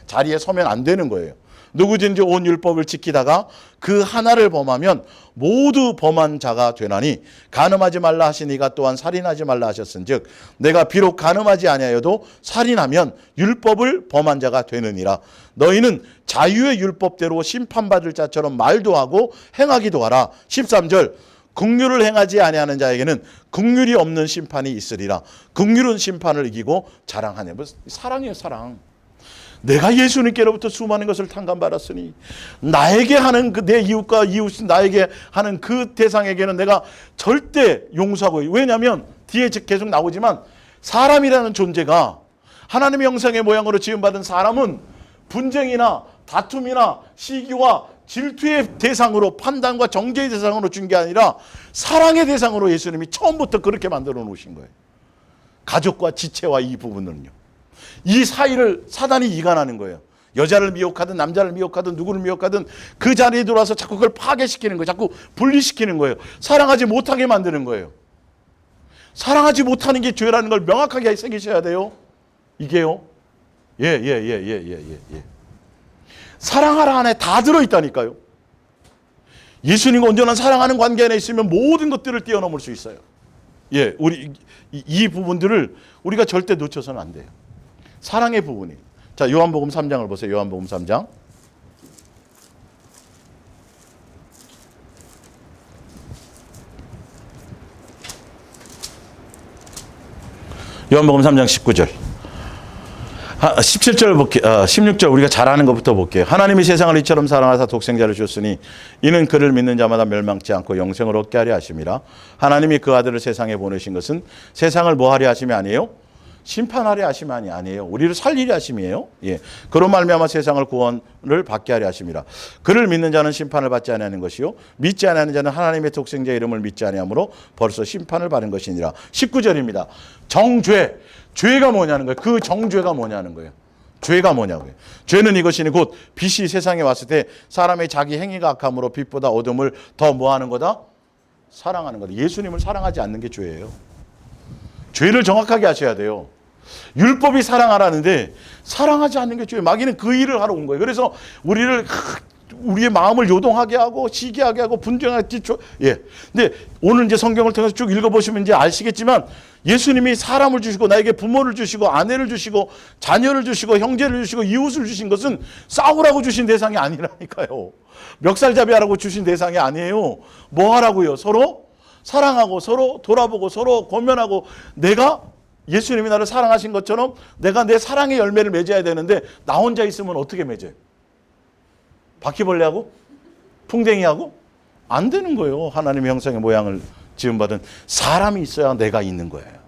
자리에 서면 안 되는 거예요. 누구든지 온 율법을 지키다가 그 하나를 범하면 모두 범한 자가 되나니 간음하지 말라 하시니가 또한 살인하지 말라 하셨은즉 내가 비록 간음하지 아니하여도 살인하면 율법을 범한 자가 되느니라. 너희는 자유의 율법대로 심판받을 자처럼 말도 하고 행하기도 하라. 13절 긍휼을 행하지 아니하는 자에게는 긍휼이 없는 심판이 있으리라. 긍휼은 심판을 이기고 자랑하네. 사랑이에요, 사랑. 내가 예수님께로부터 수많은 것을 탕감받았으니 나에게 하는 내 이웃과 이웃이 나에게 하는 그 대상에게는 내가 절대 용서하고. 왜냐하면 뒤에 계속 나오지만 사람이라는 존재가 하나님의 형상의 모양으로 지음받은 사람은 분쟁이나 다툼이나 시기와 질투의 대상으로 판단과 정죄의 대상으로 준 게 아니라 사랑의 대상으로 예수님이 처음부터 그렇게 만들어 놓으신 거예요. 가족과 지체와 이 부분은요. 이 사이를 사단이 이간하는 거예요. 여자를 미혹하든 남자를 미혹하든 누구를 미혹하든 그 자리에 들어와서 자꾸 그걸 파괴시키는 거예요. 자꾸 분리시키는 거예요. 사랑하지 못하게 만드는 거예요. 사랑하지 못하는 게 죄라는 걸 명확하게 새기셔야 돼요. 이게요. 사랑하라 안에 다 들어있다니까요. 예수님과 온전한 사랑하는 관계 안에 있으면 모든 것들을 뛰어넘을 수 있어요. 우리 이 부분들을 우리가 절대 놓쳐서는 안 돼요. 사랑의 부분이. 자, 요한복음 3장을 보세요. 요한복음 3장. 요한복음 3장 19절. 17절 볼게요. 16절 우리가 잘 아는 것부터 볼게요. 하나님이 세상을 이처럼 사랑하사 독생자를 주셨으니 이는 그를 믿는 자마다 멸망치 않고 영생을 얻게 하려 하심이라. 하나님이 그 아들을 세상에 보내신 것은 세상을 뭐 하려 하심이 아니에요? 심판하려 하심이 아니에요. 우리를 살리려 하심이에요. 예. 그로 말미암아 세상을 구원을 받게 하려 하심이라. 그를 믿는 자는 심판을 받지 아니하는 것이요 믿지 아니하는 자는 하나님의 독생자 이름을 믿지 아니하므로 벌써 심판을 받은 것이니라. 19절입니다. 정죄. 죄가 뭐냐는 거예요. 그 정죄가 뭐냐는 거예요. 죄가 뭐냐고요. 죄는 이것이니 곧 빛이 세상에 왔을 때 사람의 자기 행위가 악함으로 빛보다 어둠을 더 뭐하는 거다? 사랑하는 거다. 예수님을 사랑하지 않는 게 죄예요. 죄를 정확하게 하셔야 돼요. 율법이 사랑하라는데 사랑하지 않는 게 죄예요. 마귀는 그 일을 하러 온 거예요. 그래서 우리의 마음을 요동하게 하고 시기하게 하고 분쟁하게 예. 근데 오늘 이제 성경을 통해서 쭉 읽어보시면 이제 아시겠지만 예수님이 사람을 주시고 나에게 부모를 주시고 아내를 주시고 자녀를 주시고 형제를 주시고 이웃을 주신 것은 싸우라고 주신 대상이 아니라니까요. 멱살잡이하라고 주신 대상이 아니에요. 뭐 하라고요? 서로 사랑하고 서로 돌아보고 서로 권면하고 내가 예수님이 나를 사랑하신 것처럼 내가 내 사랑의 열매를 맺어야 되는데 나 혼자 있으면 어떻게 맺어요? 바퀴벌레하고? 풍뎅이하고? 안 되는 거예요. 하나님의 형상의 모양을 지음받은 사람이 있어야 내가 있는 거예요.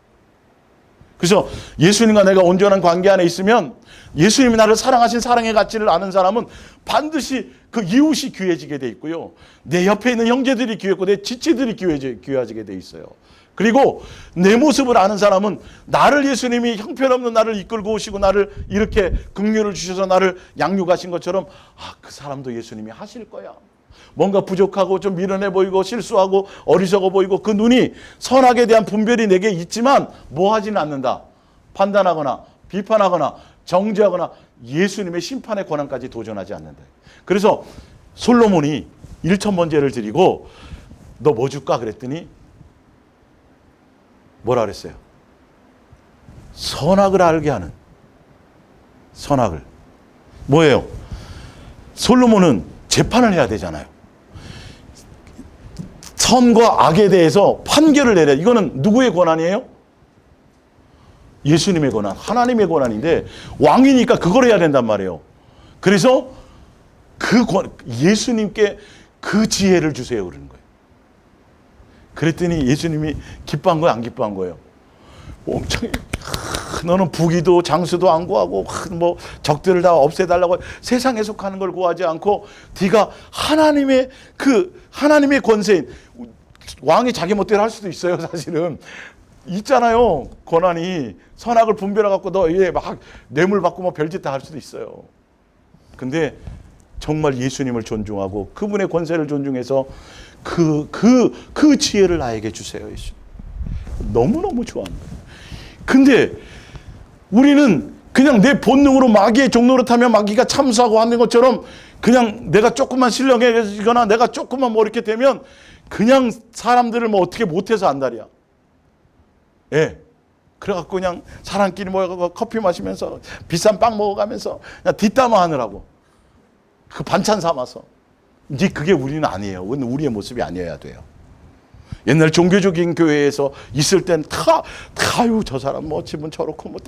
그래서 예수님과 내가 온전한 관계 안에 있으면 예수님이 나를 사랑하신 사랑의 가치를 아는 사람은 반드시 그 이웃이 귀해지게 돼 있고요. 내 옆에 있는 형제들이 귀했고 내 지체들이 귀해지게 돼 있어요. 그리고 내 모습을 아는 사람은 나를 예수님이 형편없는 나를 이끌고 오시고 나를 이렇게 긍휼을 주셔서 나를 양육하신 것처럼 그 사람도 예수님이 하실 거야. 뭔가 부족하고 좀 미련해 보이고 실수하고 어리석어 보이고 그 눈이 선악에 대한 분별이 내게 있지만 뭐 하지는 않는다. 판단하거나 비판하거나 정죄하거나 예수님의 심판의 권한까지 도전하지 않는다. 그래서 솔로몬이 1,000번제를 드리고 너 뭐 줄까 그랬더니 뭐라 그랬어요? 선악을 알게 하는 선악을. 뭐예요? 솔로몬은 재판을 해야 되잖아요. 선과 악에 대해서 판결을 내려. 이거는 누구의 권한이에요? 예수님의 권한, 하나님의 권한인데 왕이니까 그걸 해야 된단 말이에요. 그래서 예수님께 그 지혜를 주세요 그러는 거예요. 그랬더니 예수님이 기뻐한 거예요, 안 기뻐한 거예요? 엄청 너는 부귀도 장수도 안 구하고 뭐 적들을 다 없애달라고 세상에 속하는 걸 구하지 않고 네가 하나님의 권세인 왕이 자기 멋대로 할 수도 있어요. 사실은 있잖아요. 권한이 선악을 분별해갖고 너 막 뇌물 받고 뭐 별짓 다 할 수도 있어요. 근데 정말 예수님을 존중하고 그분의 권세를 존중해서 그 지혜를 나에게 주세요. 예수. 너무너무 좋아하는 거예요. 근데 우리는 그냥 내 본능으로 마귀의 종로를 타면 마귀가 참수하고 하는 것처럼 그냥 내가 조금만 신령해지거나 내가 조금만 뭐 이렇게 되면 그냥 사람들을 뭐 어떻게 못해서 안달이야. 예. 그래갖고 그냥 사람끼리 모여가지고 커피 마시면서 비싼 빵 먹어가면서 그냥 뒷담화 하느라고. 그 반찬 삼아서. 이제 그게 우리는 아니에요. 우리의 모습이 아니어야 돼요. 옛날 종교적인 교회에서 있을 땐 아유, 저 사람 뭐 집은 저렇고 뭐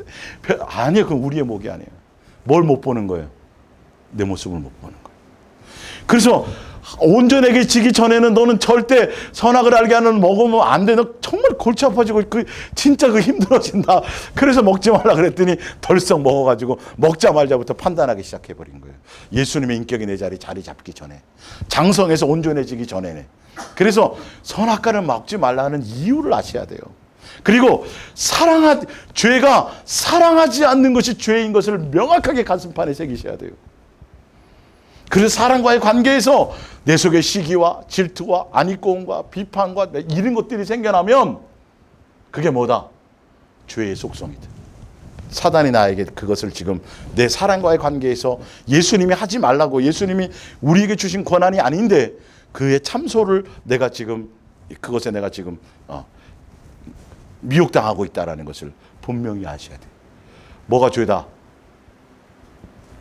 아니에요. 그건 우리의 목이 아니에요. 뭘 못 보는 거예요? 내 모습을 못 보는 거예요. 그래서 온전해지기 전에는 너는 절대 선악을 알게 하는 먹으면 안 돼. 너 정말 골치 아파지고 진짜 힘들어진다. 그래서 먹지 말라 그랬더니 덜썩 먹어가지고 먹자 말자부터 판단하기 시작해버린 거예요. 예수님의 인격이 내 자리 잡기 전에. 장성에서 온전해지기 전에. 그래서 선악과를 먹지 말라는 이유를 아셔야 돼요. 그리고 죄가 사랑하지 않는 것이 죄인 것을 명확하게 가슴판에 새기셔야 돼요. 그래서 사람과의 관계에서 내 속에 시기와 질투와 안이고움과 비판과 이런 것들이 생겨나면 그게 뭐다? 죄의 속성이다. 사단이 나에게 그것을 지금 내 사람과의 관계에서 예수님이 하지 말라고 예수님이 우리에게 주신 권한이 아닌데 그의 참소를 그것에 내가 지금 미혹당하고 있다는 것을 분명히 아셔야 돼요. 뭐가 죄다?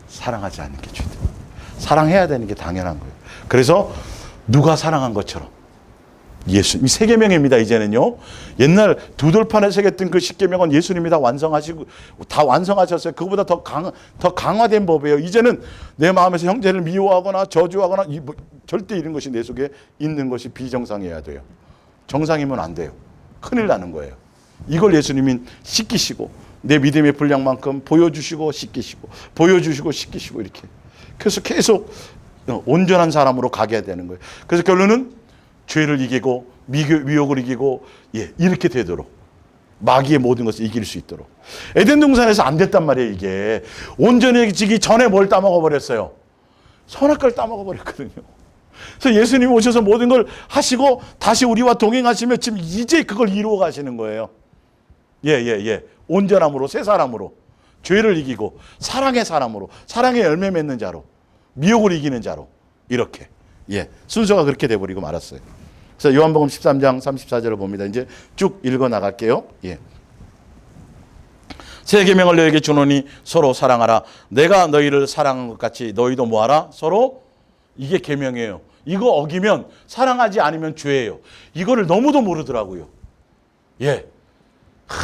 사랑하지 않는 게 죄다. 사랑해야 되는 게 당연한 거예요. 그래서 누가 사랑한 것처럼 예수님 세 계명입니다. 이제는요. 옛날 두 돌판에 새겼던 그 십계명은 예수님이 다 완성하시고 다 완성하셨어요. 그거보다 더 강화된 법이에요. 이제는 내 마음에서 형제를 미워하거나 저주하거나 절대 이런 것이 내 속에 있는 것이 비정상이어야 돼요. 정상이면 안 돼요. 큰일 나는 거예요. 이걸 예수님이 씻기시고 내 믿음의 분량만큼 보여주시고 씻기시고 보여주시고 씻기시고 이렇게. 그래서 계속 온전한 사람으로 가게 되는 거예요. 그래서 결론은 죄를 이기고 미혹을 이기고 이렇게 되도록 마귀의 모든 것을 이길 수 있도록. 에덴 동산에서 안 됐단 말이에요. 이게 온전해지기 전에 뭘 따먹어 버렸어요? 선악과를 따먹어 버렸거든요. 그래서 예수님이 오셔서 모든 걸 하시고 다시 우리와 동행하시며 지금 이제 그걸 이루어 가시는 거예요. 온전함으로, 새 사람으로, 죄를 이기고 사랑의 사람으로, 사랑의 열매 맺는 자로, 미혹을 이기는 자로 이렇게 순서가 그렇게 돼버리고 말았어요. 그래서 요한복음 13장 34절을 봅니다. 이제 쭉 읽어 나갈게요. 새 계명을 너에게 주노니 서로 사랑하라. 내가 너희를 사랑한 것 같이 너희도 뭐하라? 서로. 이게 계명이에요. 이거 어기면 사랑하지 않으면 죄예요. 이거를 너무도 모르더라고요.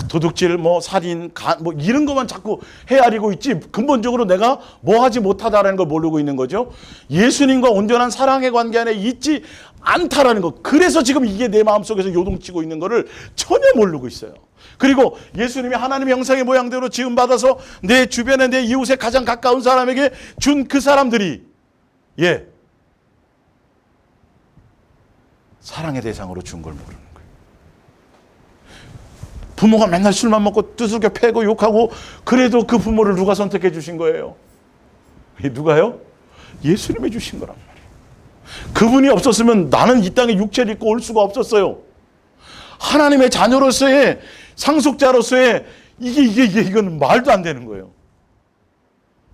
도둑질, 살인, 이런 것만 자꾸 헤아리고 있지 근본적으로 내가 뭐 하지 못하다라는 걸 모르고 있는 거죠. 예수님과 온전한 사랑의 관계 안에 있지 않다라는 것. 그래서 지금 이게 내 마음속에서 요동치고 있는 거를 전혀 모르고 있어요. 그리고 예수님이 하나님의 형상의 모양대로 지음받아서 내 주변에 내 이웃에 가장 가까운 사람에게 준 그 사람들이 사랑의 대상으로 준 걸 모르는 거예요. 부모가 맨날 술만 먹고 두들겨 패고 욕하고 그래도 그 부모를 누가 선택해 주신 거예요? 누가요? 예수님이 주신 거란 말이에요. 그분이 없었으면 나는 이 땅에 육체를 입고 올 수가 없었어요. 하나님의 자녀로서의 상속자로서의 이건 말도 안 되는 거예요.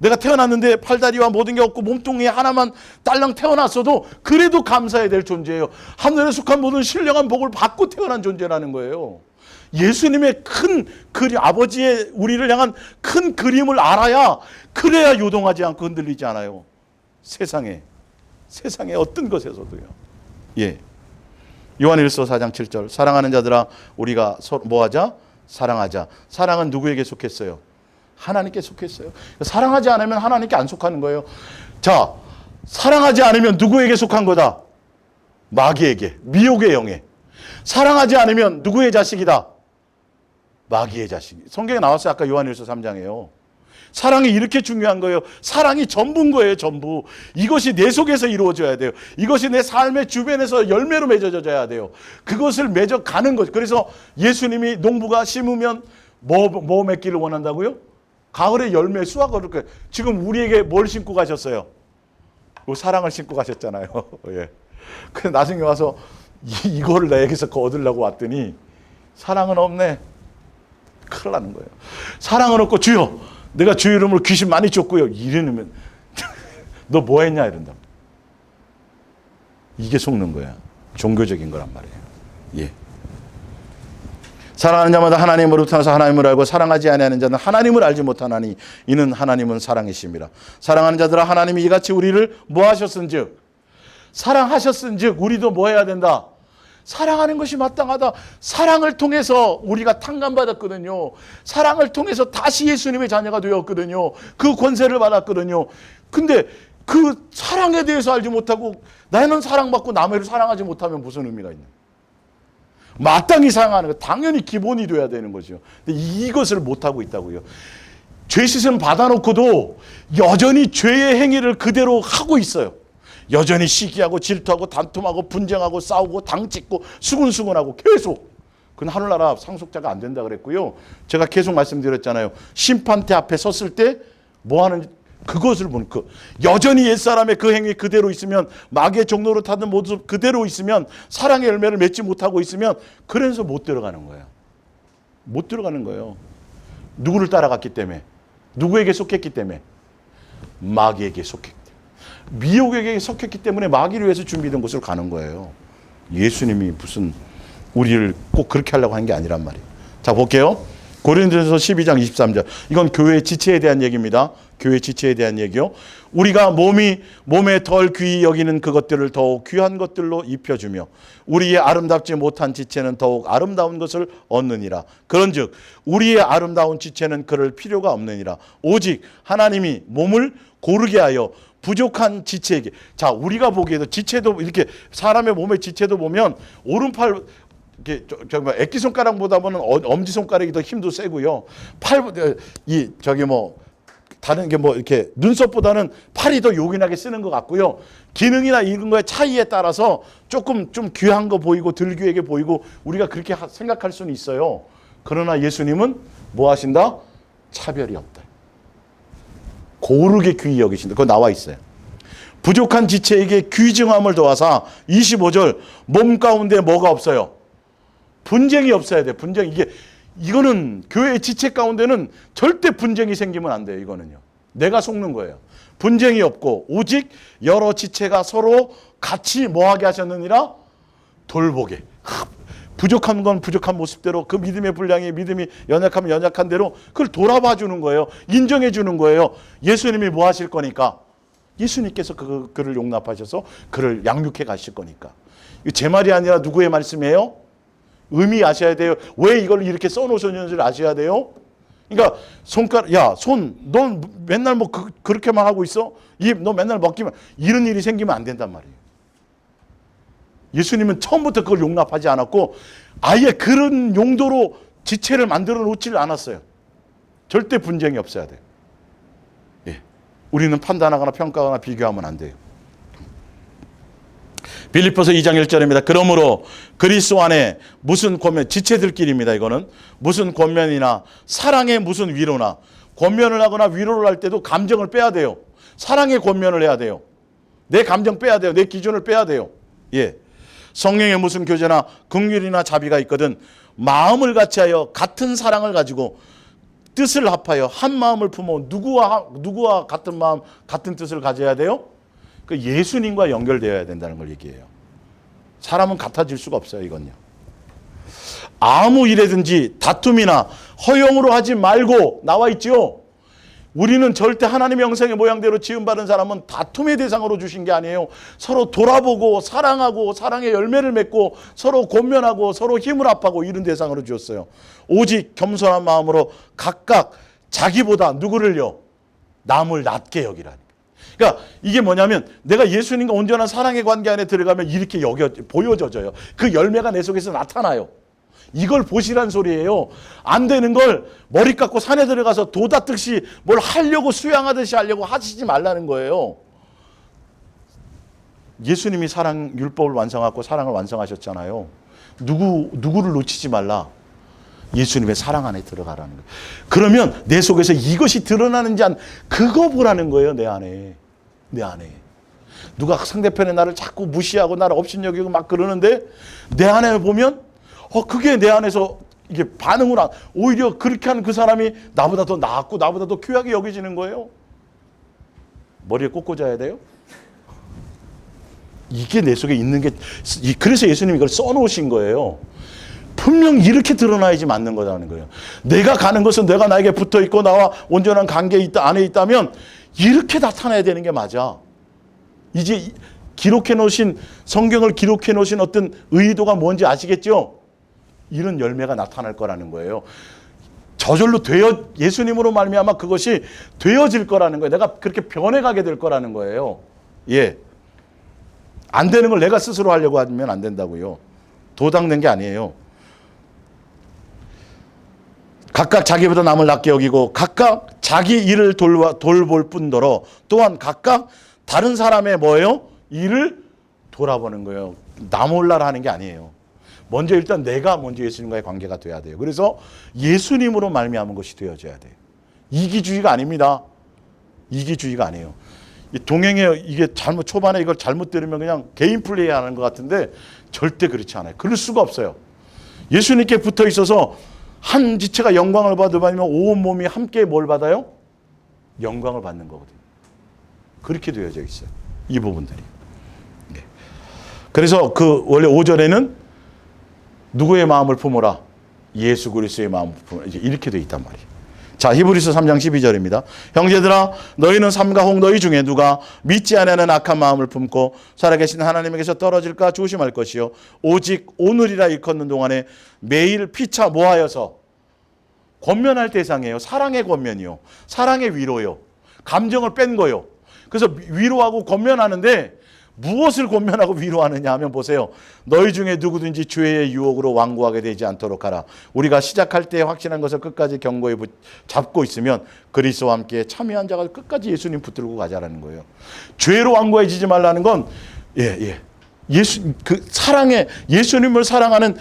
내가 태어났는데 팔다리와 모든 게 없고 몸뚱이 하나만 딸랑 태어났어도 그래도 감사해야 될 존재예요. 하늘에 속한 모든 신령한 복을 받고 태어난 존재라는 거예요. 예수님의 큰 그림, 아버지의 우리를 향한 큰 그림을 알아야, 그래야 요동하지 않고 흔들리지 않아요. 세상에 어떤 것에서도요. 요한일서 4장 7절 사랑하는 자들아 우리가 서로 뭐하자? 사랑하자. 사랑은 누구에게 속했어요? 하나님께 속했어요. 사랑하지 않으면 하나님께 안 속하는 거예요. 자, 사랑하지 않으면 누구에게 속한 거다? 마귀에게, 미혹의 영에. 사랑하지 않으면 누구의 자식이다? 마귀의 자식. 성경에 나왔어요. 아까 요한일서 3장에요. 사랑이 이렇게 중요한 거예요. 사랑이 전부인 거예요. 전부. 이것이 내 속에서 이루어져야 돼요. 이것이 내 삶의 주변에서 열매로 맺어져야 돼요. 그것을 맺어가는 것. 그래서 예수님이 농부가 심으면 뭐 맺기를 원한다고요? 가을에 열매 수확을. 지금 우리에게 뭘 심고 가셨어요? 사랑을 심고 가셨잖아요. 근데 나중에 와서 이거를 나에게서 얻으려고 왔더니 사랑은 없네. 큰일 나는 거예요. 사랑은 없고 주여 내가 주 이름으로 귀신 많이 쫓고요. 이러면 너 뭐 했냐 이런다. 이게 속는 거야. 종교적인 거란 말이에요. 사랑하는 자마다 하나님으로 나타나서 하나님을 알고 사랑하지 아니하는 자는 하나님을 알지 못하나니 이는 하나님은 사랑이심이라. 사랑하는 자들아 하나님이 이같이 우리를 뭐 하셨은즉 사랑하셨은즉 우리도 뭐 해야 된다? 사랑하는 것이 마땅하다. 사랑을 통해서 우리가 탕감받았거든요. 사랑을 통해서 다시 예수님의 자녀가 되었거든요. 그 권세를 받았거든요. 근데 그 사랑에 대해서 알지 못하고 나는 사랑받고 남을 사랑하지 못하면 무슨 의미가 있냐? 마땅히 사랑하는 거 당연히 기본이 돼야 되는 거죠. 근데 이것을 못하고 있다고요. 죄 씻음 받아놓고도 여전히 죄의 행위를 그대로 하고 있어요. 여전히 시기하고 질투하고 다툼하고 분쟁하고 싸우고 당짓고 수근수근하고 계속. 그건 하늘나라 상속자가 안 된다 그랬고요. 제가 계속 말씀드렸잖아요. 심판대 앞에 섰을 때 뭐 하는지 그것을 보는 여전히 옛사람의 그 행위 그대로 있으면 마귀의 종로로 타는 모습 그대로 있으면 사랑의 열매를 맺지 못하고 있으면 그래서 못 들어가는 거예요. 못 들어가는 거예요. 누구를 따라갔기 때문에 누구에게 속했기 때문에 마귀에게 속했기 때문에 미혹에게 속했기 때문에 마귀를 위해서 준비된 곳으로 가는 거예요. 예수님이 무슨 우리를 꼭 그렇게 하려고 한 게 아니란 말이에요. 자 볼게요. 고린도전서 12장 23절. 이건 교회의 지체에 대한 얘기입니다. 교회 지체에 대한 얘기요. 우리가 몸에 덜 귀히 여기는 그것들을 더욱 귀한 것들로 입혀주며 우리의 아름답지 못한 지체는 더욱 아름다운 것을 얻느니라. 그런즉 우리의 아름다운 지체는 그럴 필요가 없느니라. 오직 하나님이 몸을 고르게 하여 부족한 지체에게. 자, 우리가 보기에도 지체도 이렇게 사람의 몸의 지체도 보면 오른팔 이게 액기 손가락보다는 엄지 손가락이 더 힘도 세고요. 다른 게 이렇게 눈썹보다는 팔이 더 요긴하게 쓰는 것 같고요. 기능이나 이런 거의 차이에 따라서 조금 좀 귀한 거 보이고 덜 귀하게 보이고 우리가 그렇게 생각할 수는 있어요. 그러나 예수님은 뭐 하신다? 차별이 없다. 고르게 귀히 여기신다. 그거 나와 있어요. 부족한 지체에게 귀증함을 더하사 25절 몸 가운데 뭐가 없어요? 분쟁이 없어야 돼. 분쟁. 이거는 교회의 지체 가운데는 절대 분쟁이 생기면 안 돼요. 이거는요. 내가 속는 거예요. 분쟁이 없고 오직 여러 지체가 서로 같이 뭐하게 하셨느니라? 돌보게. 부족한 건 부족한 모습대로 그 믿음의 분량이 믿음이 연약하면 연약한 대로 그걸 돌아봐 주는 거예요. 인정해 주는 거예요. 예수님이 뭐 하실 거니까? 예수님께서 그를 용납하셔서 그를 양육해 가실 거니까. 이거 제 말이 아니라 누구의 말씀이에요? 의미 아셔야 돼요. 왜 이걸 이렇게 써놓으셨는지를 아셔야 돼요. 그러니까 넌 맨날 뭐 그렇게만 하고 있어? 너 맨날 먹기만 이런 일이 생기면 안 된단 말이에요. 예수님은 처음부터 그걸 용납하지 않았고 아예 그런 용도로 지체를 만들어 놓지를 않았어요. 절대 분쟁이 없어야 돼요. 예. 우리는 판단하거나 평가하거나 비교하면 안 돼요. 빌립보서 2장 1절입니다. 그러므로 그리스도 안에 무슨 권면, 지체들끼리입니다. 이거는 무슨 권면이나 사랑의 무슨 위로나, 권면을 하거나 위로를 할 때도 감정을 빼야 돼요. 사랑의 권면을 해야 돼요. 내 감정 빼야 돼요. 내 기준을 빼야 돼요. 예. 성령의 무슨 교제나 긍휼이나 자비가 있거든 마음을 같이하여 같은 사랑을 가지고 뜻을 합하여 한 마음을 품어 누구와 같은 마음 같은 뜻을 가져야 돼요? 그 예수님과 연결되어야 된다는 걸 얘기해요. 사람은 같아질 수가 없어요. 이건요. 아무 일에든지 다툼이나 허용으로 하지 말고 나와 있죠. 우리는 절대 하나님의 형상의 모양대로 지음받은 사람은 다툼의 대상으로 주신 게 아니에요. 서로 돌아보고 사랑하고 사랑의 열매를 맺고 서로 권면하고 서로 힘을 합하고 이런 대상으로 주었어요. 오직 겸손한 마음으로 각각 자기보다 누구를요? 남을 낮게 여기라니. 그러니까 이게 뭐냐면 내가 예수님과 온전한 사랑의 관계 안에 들어가면 이렇게 보여져요. 그 열매가 내 속에서 나타나요. 이걸 보시란 소리예요. 안 되는 걸 머리 깎고 산에 들어가서 도다득시 뭘 하려고 수양하듯이 하려고 하시지 말라는 거예요. 예수님이 사랑 율법을 완성하고 사랑을 완성하셨잖아요. 누구를 놓치지 말라. 예수님의 사랑 안에 들어가라는 거예요. 그러면 내 속에서 이것이 드러나는지 안 그거 보라는 거예요. 내 안에. 누가 상대편의 나를 자꾸 무시하고 나를 업신여기고 막 그러는데 내 안에 보면 그게 내 안에서 이게 반응을 오히려 그렇게 하는 그 사람이 나보다 더 낫고 나보다 더 귀하게 여겨지는 거예요. 머리에 꽂고 자야 돼요. 이게 내 속에 있는 게 그래서 예수님이 이걸 써놓으신 거예요. 분명 이렇게 드러나야지 맞는 거라는 거예요. 내가 가는 것은 내가 나에게 붙어 있고 나와 온전한 관계에 안에 있다면 이렇게 나타나야 되는 게 맞아. 이제 기록해 놓으신 성경을 기록해 놓으신 어떤 의도가 뭔지 아시겠죠? 이런 열매가 나타날 거라는 거예요. 저절로 예수님으로 말미암아 그것이 되어질 거라는 거예요. 내가 그렇게 변해가게 될 거라는 거예요. 예, 안 되는 걸 내가 스스로 하려고 하면 안 된다고요. 도당된 게 아니에요. 각각 자기보다 남을 낮게 여기고 각각 자기 일을 돌볼 뿐더러 또한 각각 다른 사람의 뭐예요? 일을 돌아보는 거예요. 나 몰라라 하는 게 아니에요. 먼저 일단 내가 먼저 예수님과의 관계가 돼야 돼요. 그래서 예수님으로 말미암은 것이 되어져야 돼요. 이기주의가 아닙니다. 이기주의가 아니에요. 동행에 이게 초반에 이걸 잘못 들으면 그냥 개인 플레이 하는 것 같은데 절대 그렇지 않아요. 그럴 수가 없어요. 예수님께 붙어 있어서 한 지체가 영광을 받으면 온 몸이 함께 뭘 받아요? 영광을 받는 거거든요. 그렇게 되어져 있어요. 이 부분들이. 네. 그래서 원래 5절에는 누구의 마음을 품어라? 예수 그리스도의 마음을 품어라. 이렇게 돼 있단 말이에요. 자, 히브리서 3장 12절입니다. 형제들아 너희는 삼가 혹 너희 중에 누가 믿지 아니하는 악한 마음을 품고 살아계신 하나님에게서 떨어질까 조심할 것이요 오직 오늘이라 일컫는 동안에 매일 피차 모하여서 권면할 대상이에요. 사랑의 권면이요. 사랑의 위로요. 감정을 뺀 거요. 그래서 위로하고 권면하는데 무엇을 권면하고 위로하느냐 하면 보세요. 너희 중에 누구든지 죄의 유혹으로 완고하게 되지 않도록 하라. 우리가 시작할 때 확신한 것을 끝까지 견고히 잡고 있으면 그리스도와 함께 참여한 자가 끝까지 예수님 붙들고 가자라는 거예요. 죄로 완고해지지 말라는 건 그 사랑의 예수님을 사랑하는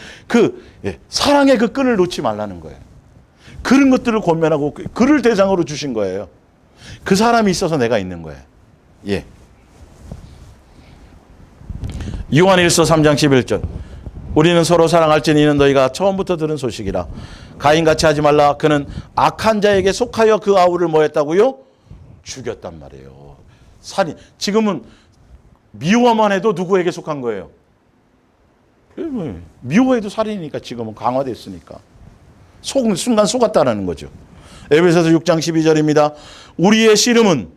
사랑의 그 끈을 놓지 말라는 거예요. 그런 것들을 권면하고 그를 대상으로 주신 거예요. 그 사람이 있어서 내가 있는 거예요. 예. 요한일서 3장 11절 우리는 서로 사랑할지니 이는 너희가 처음부터 들은 소식이라. 가인같이 하지 말라. 그는 악한 자에게 속하여 그 아우를 뭐 했다고요? 죽였단 말이에요. 살인. 지금은 미워만 해도 누구에게 속한 거예요? 미워해도 살인이니까 지금은 강화됐으니까. 순간 속았다는 거죠. 에베소서 6장 12절입니다. 우리의 씨름은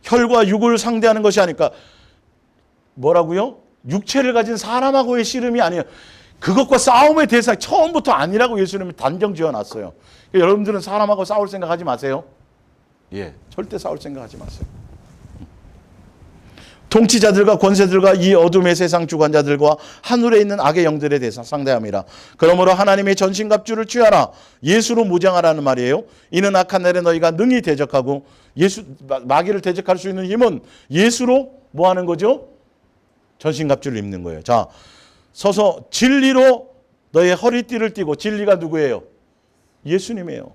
혈과 육을 상대하는 것이 아니까 뭐라고요? 육체를 가진 사람하고의 씨름이 아니에요. 그것과 싸움의 대상 처음부터 아니라고 예수님이 단정 지어놨어요. 그러니까 여러분들은 사람하고 싸울 생각하지 마세요. 예, 절대 싸울 생각하지 마세요. 통치자들과 권세들과 이 어둠의 세상 주관자들과 하늘에 있는 악의 영들에 대해서 상대함이라. 그러므로 하나님의 전신갑주를 취하라. 예수로 무장하라는 말이에요. 이는 악한 날에 너희가 능히 대적하고 마귀를 대적할 수 있는 힘은 예수로 뭐 하는 거죠? 전신갑주를 입는 거예요. 자, 서서 진리로 너의 허리띠를 띠고. 진리가 누구예요? 예수님이에요.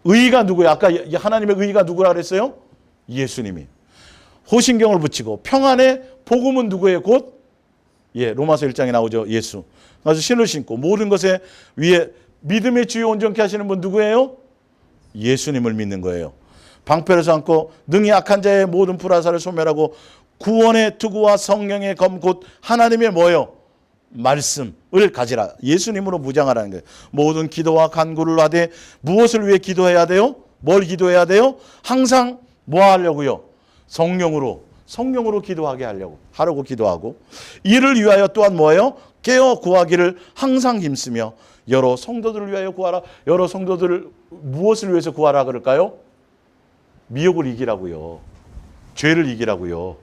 의가 누구예요? 아까 하나님의 의가 누구라 그랬어요? 예수님이. 호신경을 붙이고 평안의 복음은 누구예요? 곧 로마서 1장에 나오죠. 예수. 그래서 신을 신고 모든 것에 위에 믿음의 주요 온전케 하시는 분 누구예요? 예수님을 믿는 거예요. 방패를 삼고 능히 악한 자의 모든 불화살을 소멸하고 구원의 투구와 성령의 검 곧 하나님의 뭐예요? 말씀을 가지라. 예수님으로 무장하라는 거예요. 모든 기도와 간구를 하되 무엇을 위해 기도해야 돼요? 뭘 기도해야 돼요? 항상 뭐 하려고요? 성령으로 기도하게 하려고 기도하고 이를 위하여 또한 뭐예요? 깨어 구하기를 항상 힘쓰며 여러 성도들을 위하여 구하라. 여러 성도들을 무엇을 위해서 구하라 그럴까요? 미혹을 이기라고요. 죄를 이기라고요.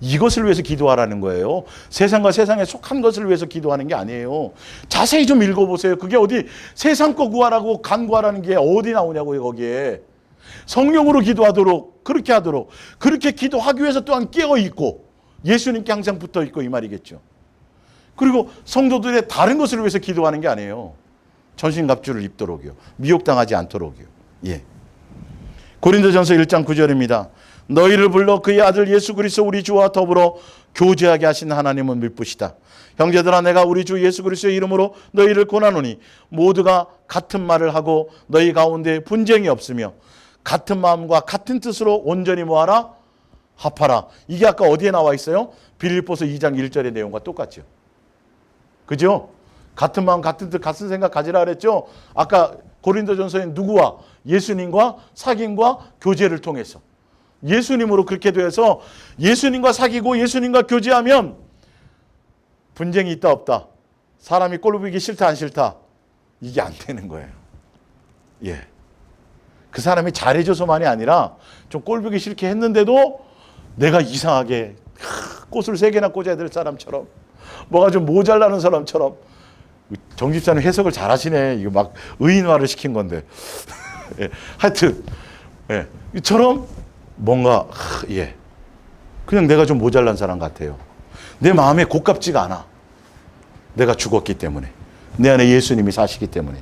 이것을 위해서 기도하라는 거예요. 세상과 세상에 속한 것을 위해서 기도하는 게 아니에요. 자세히 좀 읽어보세요. 그게 어디 세상 거 구하라고 간구하라는 게 어디 나오냐고요. 거기에. 성령으로 기도하도록 그렇게 하도록 그렇게 기도하기 위해서 또한 깨어 있고 예수님께 항상 붙어 있고 이 말이겠죠. 그리고 성도들의 다른 것을 위해서 기도하는 게 아니에요. 전신갑주를 입도록이요. 미혹당하지 않도록이요. 예. 고린도전서 1장 9절입니다. 너희를 불러 그의 아들 예수 그리스도 우리 주와 더불어 교제하게 하신 하나님은 미쁘시다. 형제들아 내가 우리 주 예수 그리스도의 이름으로 너희를 권하노니 모두가 같은 말을 하고 너희 가운데 분쟁이 없으며 같은 마음과 같은 뜻으로 온전히 뭐하라? 합하라. 이게 아까 어디에 나와 있어요? 빌립보서 2장 1절의 내용과 똑같죠. 그죠? 같은 마음 같은 뜻 같은 생각 가지라 그랬죠. 아까 고린도전서에 누구와? 예수님과 사귐과 교제를 통해서 예수님으로 그렇게 돼서 예수님과 사귀고 예수님과 교제하면 분쟁이 있다 없다. 사람이 꼴보기 싫다 안 싫다. 이게 안 되는 거예요. 예. 그 사람이 잘해줘서만이 아니라 좀 꼴보기 싫게 했는데도 내가 이상하게 꽃을 3개나 꽂아야 될 사람처럼 뭐가 좀 모자라는 사람처럼 정 집사님 해석을 잘하시네. 이거 막 의인화를 시킨 건데. 예. 하여튼 이처럼 뭔가 그냥 내가 좀 모자란 사람 같아요. 내 마음에 고깝지가 않아. 내가 죽었기 때문에. 내 안에 예수님이 사시기 때문에.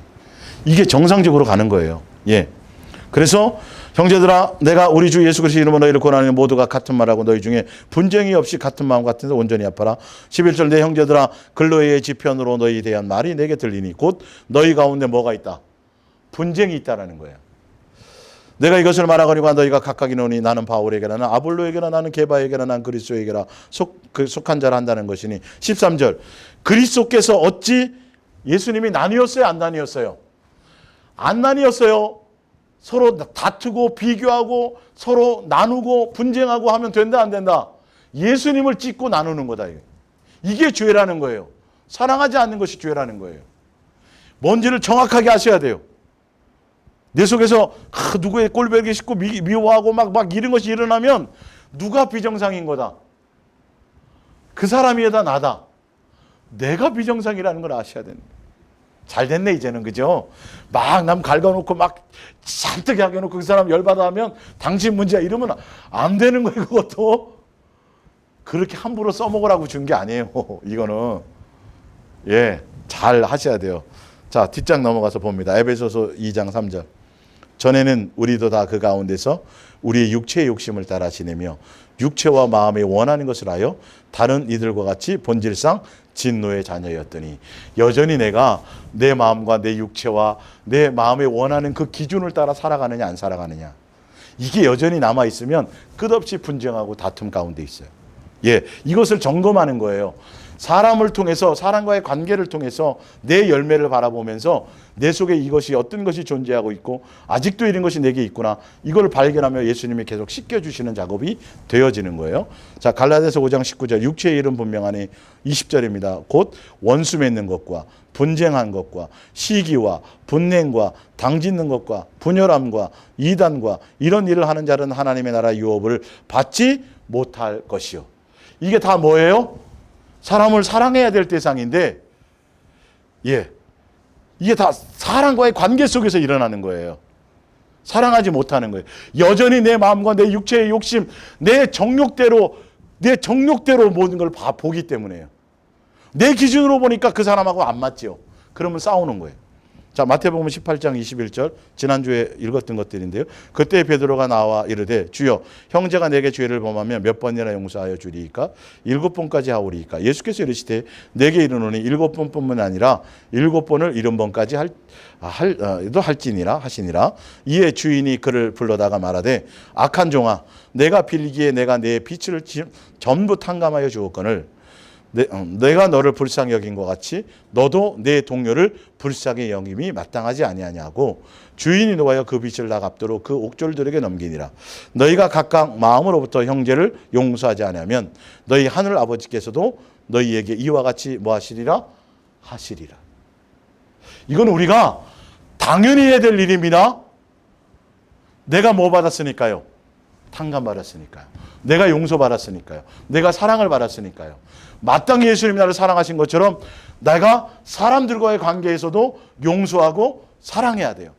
이게 정상적으로 가는 거예요. 예. 그래서 형제들아 내가 우리 주 예수 그리스도 이름으로 너희를 권하노니 모두가 같은 말하고 너희 중에 분쟁이 없이 같은 마음 같은 데 온전히 합하라. 11절 내 형제들아 근로의 지편으로 너희에 대한 말이 내게 들리니 곧 너희 가운데 뭐가 있다? 분쟁이 있다라는 거예요. 내가 이것을 말하거니와 너희가 각각 이노니 나는 바울에게나 나는 아볼로에게나 나는 게바에게나 나는 그리스도에게나 속한 자라 한다는 것이니 13절 그리스도께서 어찌 예수님이 나뉘었어요? 안 나뉘었어요? 안 나뉘었어요. 서로 다투고 비교하고 서로 나누고 분쟁하고 하면 된다 안 된다? 예수님을 찢고 나누는 거다. 이게 죄라는 거예요. 사랑하지 않는 것이 죄라는 거예요. 뭔지를 정확하게 아셔야 돼요. 내 속에서 누구의 꼴보기 싫고 미워하고 막 이런 것이 일어나면 누가 비정상인 거다? 그 사람이다 나다. 내가 비정상이라는 걸 아셔야 됩니다. 잘 됐네 이제는, 그죠? 막 남 갉아놓고 막 잔뜩 하게놓고 그 사람 열받아 하면 당신 문제야 이러면 안 되는 거예요. 그것도 그렇게 함부로 써먹으라고 준 게 아니에요. 이거는 잘 하셔야 돼요. 자, 뒷장 넘어가서 봅니다. 에베소서 2장 3절. 전에는 우리도 다 그 가운데서 우리의 육체의 욕심을 따라 지내며 육체와 마음에 원하는 것을 하여 다른 이들과 같이 본질상 진노의 자녀였더니, 여전히 내가 내 마음과 내 육체와 내 마음에 원하는 그 기준을 따라 살아가느냐 안 살아가느냐, 이게 여전히 남아있으면 끝없이 분쟁하고 다툼 가운데 있어요. 이것을 점검하는 거예요. 사람을 통해서, 사람과의 관계를 통해서 내 열매를 바라보면서 내 속에 이것이 어떤 것이 존재하고 있고 아직도 이런 것이 내게 있구나, 이걸 발견하며 예수님이 계속 씻겨주시는 작업이 되어지는 거예요. 자, 갈라디아서 5장 19절. 육체의 일은 분명하니 20절입니다. 곧 원수 맺는 것과 분쟁한 것과 시기와 분냉과 당짓는 것과 분열함과 이단과 이런 일을 하는 자는 하나님의 나라 유업을 받지 못할 것이요. 이게 다 뭐예요? 사람을 사랑해야 될 대상인데, 이게 다 사람과의 관계 속에서 일어나는 거예요. 사랑하지 못하는 거예요. 여전히 내 마음과 내 육체의 욕심, 내 정욕대로 모든 걸 보기 때문에요. 내 기준으로 보니까 그 사람하고 안 맞지요. 그러면 싸우는 거예요. 자, 마태복음 18장 21절, 지난주에 읽었던 것들인데요. 그때 베드로가 나와 이르되 주여, 형제가 내게 죄를 범하면 몇 번이나 용서하여 주리이까? 7번까지 하오리이까? 예수께서 이르시되 내게 이르노니 7번뿐만 아니라 7번을 70번까지 할지니라 하시니라. 이에 주인이 그를 불러다가 말하되 악한 종아, 내가 빌기에 내가 내 빛을 전부 탕감하여 주었거늘 내가 너를 불쌍히 여긴 것 같이 너도 내 동료를 불쌍히 여김이 마땅하지 아니하냐고, 주인이 놓아여 그 빛을 나 갚도록 그 옥졸들에게 넘기니라. 너희가 각각 마음으로부터 형제를 용서하지 않으면 너희 하늘 아버지께서도 너희에게 이와 같이 뭐 하시리라? 하시리라. 이건 우리가 당연히 해야 될 일입니다. 내가 뭐 받았으니까요? 탕감 받았으니까요. 내가 용서 받았으니까요. 내가 사랑을 받았으니까요. 마땅히 예수님이 나를 사랑하신 것처럼 내가 사람들과의 관계에서도 용서하고 사랑해야 돼요.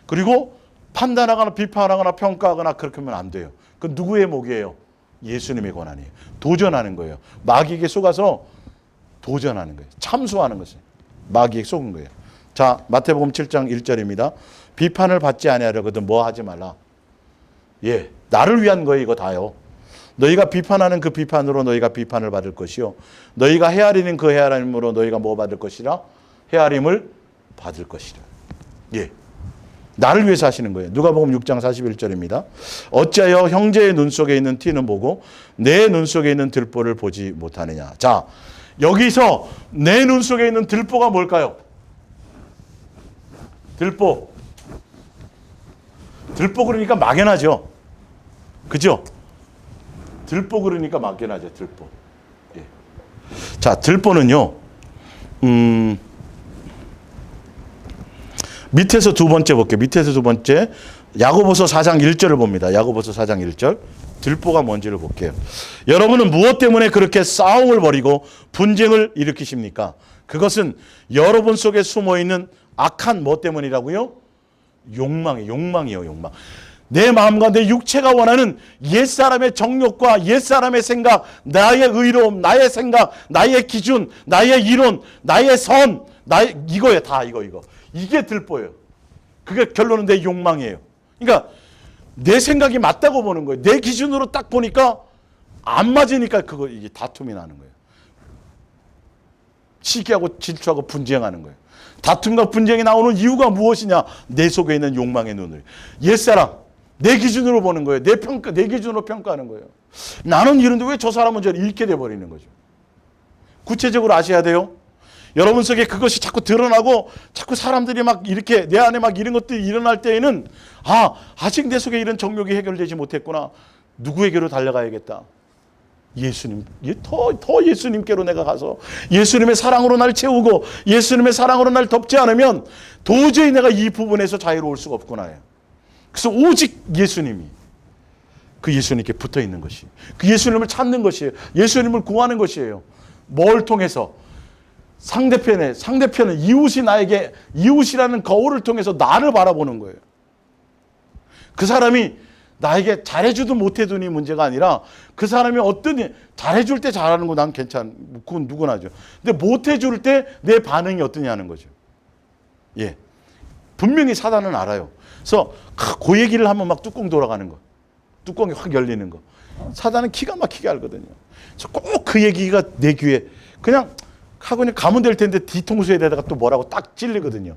그리고 판단하거나 비판하거나 평가하거나 그렇게 하면 안 돼요. 그건 누구의 목이에요? 예수님의 권한이에요. 도전하는 거예요. 마귀에게 속아서 도전하는 거예요. 참수하는 것을 마귀에게 속은 거예요. 자, 마태복음 7장 1절입니다. 비판을 받지 아니하려거든 뭐 하지 말라. 나를 위한 거예요. 이거 다요. 너희가 비판하는 그 비판으로 너희가 비판을 받을 것이요, 너희가 헤아리는 그 헤아림으로 너희가 뭐 받을 것이라? 헤아림을 받을 것이라. 나를 위해서 하시는 거예요. 누가복음 6장 41절입니다. 어찌하여 형제의 눈 속에 있는 티는 보고 내 눈 속에 있는 들보를 보지 못하느냐. 자, 여기서 내 눈 속에 있는 들보가 뭘까요? 들보 그러니까 막연하죠. 그죠? 들보 그러니까 막연하죠. 들보. 자, 들보는요. 밑에서 두 번째 볼게요. 밑에서 두 번째. 야고보서 4장 1절을 봅니다. 야고보서 4장 1절. 들보가 뭔지를 볼게요. 여러분은 무엇 때문에 그렇게 싸움을 벌이고 분쟁을 일으키십니까? 그것은 여러분 속에 숨어 있는 악한 뭐 때문이라고요? 욕망이에요, 욕망. 내 마음과 내 육체가 원하는 옛사람의 정욕과 옛사람의 생각, 나의 의로움, 나의 생각, 나의 기준, 나의 이론, 나의 선, 이거예요. 다 이거. 이게 들보예요. 그게 결론은 내 욕망이에요. 그러니까 내 생각이 맞다고 보는 거예요. 내 기준으로 딱 보니까 안 맞으니까 이게 다툼이 나는 거예요. 시기하고 질투하고 분쟁하는 거예요. 다툼과 분쟁이 나오는 이유가 무엇이냐? 내 속에 있는 욕망의 눈을. 옛사람, 내 기준으로 보는 거예요. 내 기준으로 평가하는 거예요. 나는 이런데 왜 저 사람은 저를 잃게 돼버리는 거죠. 구체적으로 아셔야 돼요. 여러분 속에 그것이 자꾸 드러나고 자꾸 사람들이 막 이렇게 내 안에 막 이런 것들이 일어날 때에는 아직 내 속에 이런 정욕이 해결되지 못했구나. 누구에게로 달려가야겠다. 예수님, 더 예수님께로 내가 가서 예수님의 사랑으로 날 채우고 예수님의 사랑으로 날 덮지 않으면 도저히 내가 이 부분에서 자유로울 수가 없구나. 그래서 오직 예수님이, 그 예수님께 붙어 있는 것이, 그 예수님을 찾는 것이에요. 예수님을 구하는 것이에요. 뭘 통해서? 상대편은 이웃이 나에게, 이웃이라는 거울을 통해서 나를 바라보는 거예요. 그 사람이 나에게 잘해주든 못해주니 문제가 아니라 그 사람이 어떤, 잘해줄 때 잘하는 거 난 괜찮아. 그건 누구나 하죠. 근데 못해줄 때 내 반응이 어떠냐는 거죠. 예. 분명히 사단은 알아요. 그래서 그 얘기를 하면 막 뚜껑 돌아가는 거. 뚜껑이 확 열리는 거. 사단은 기가 막히게 알거든요. 그래서 꼭 그 얘기가 내 귀에 그냥 하고 그냥 가면 될 텐데 뒤통수에 대다가 또 뭐라고 딱 찔리거든요.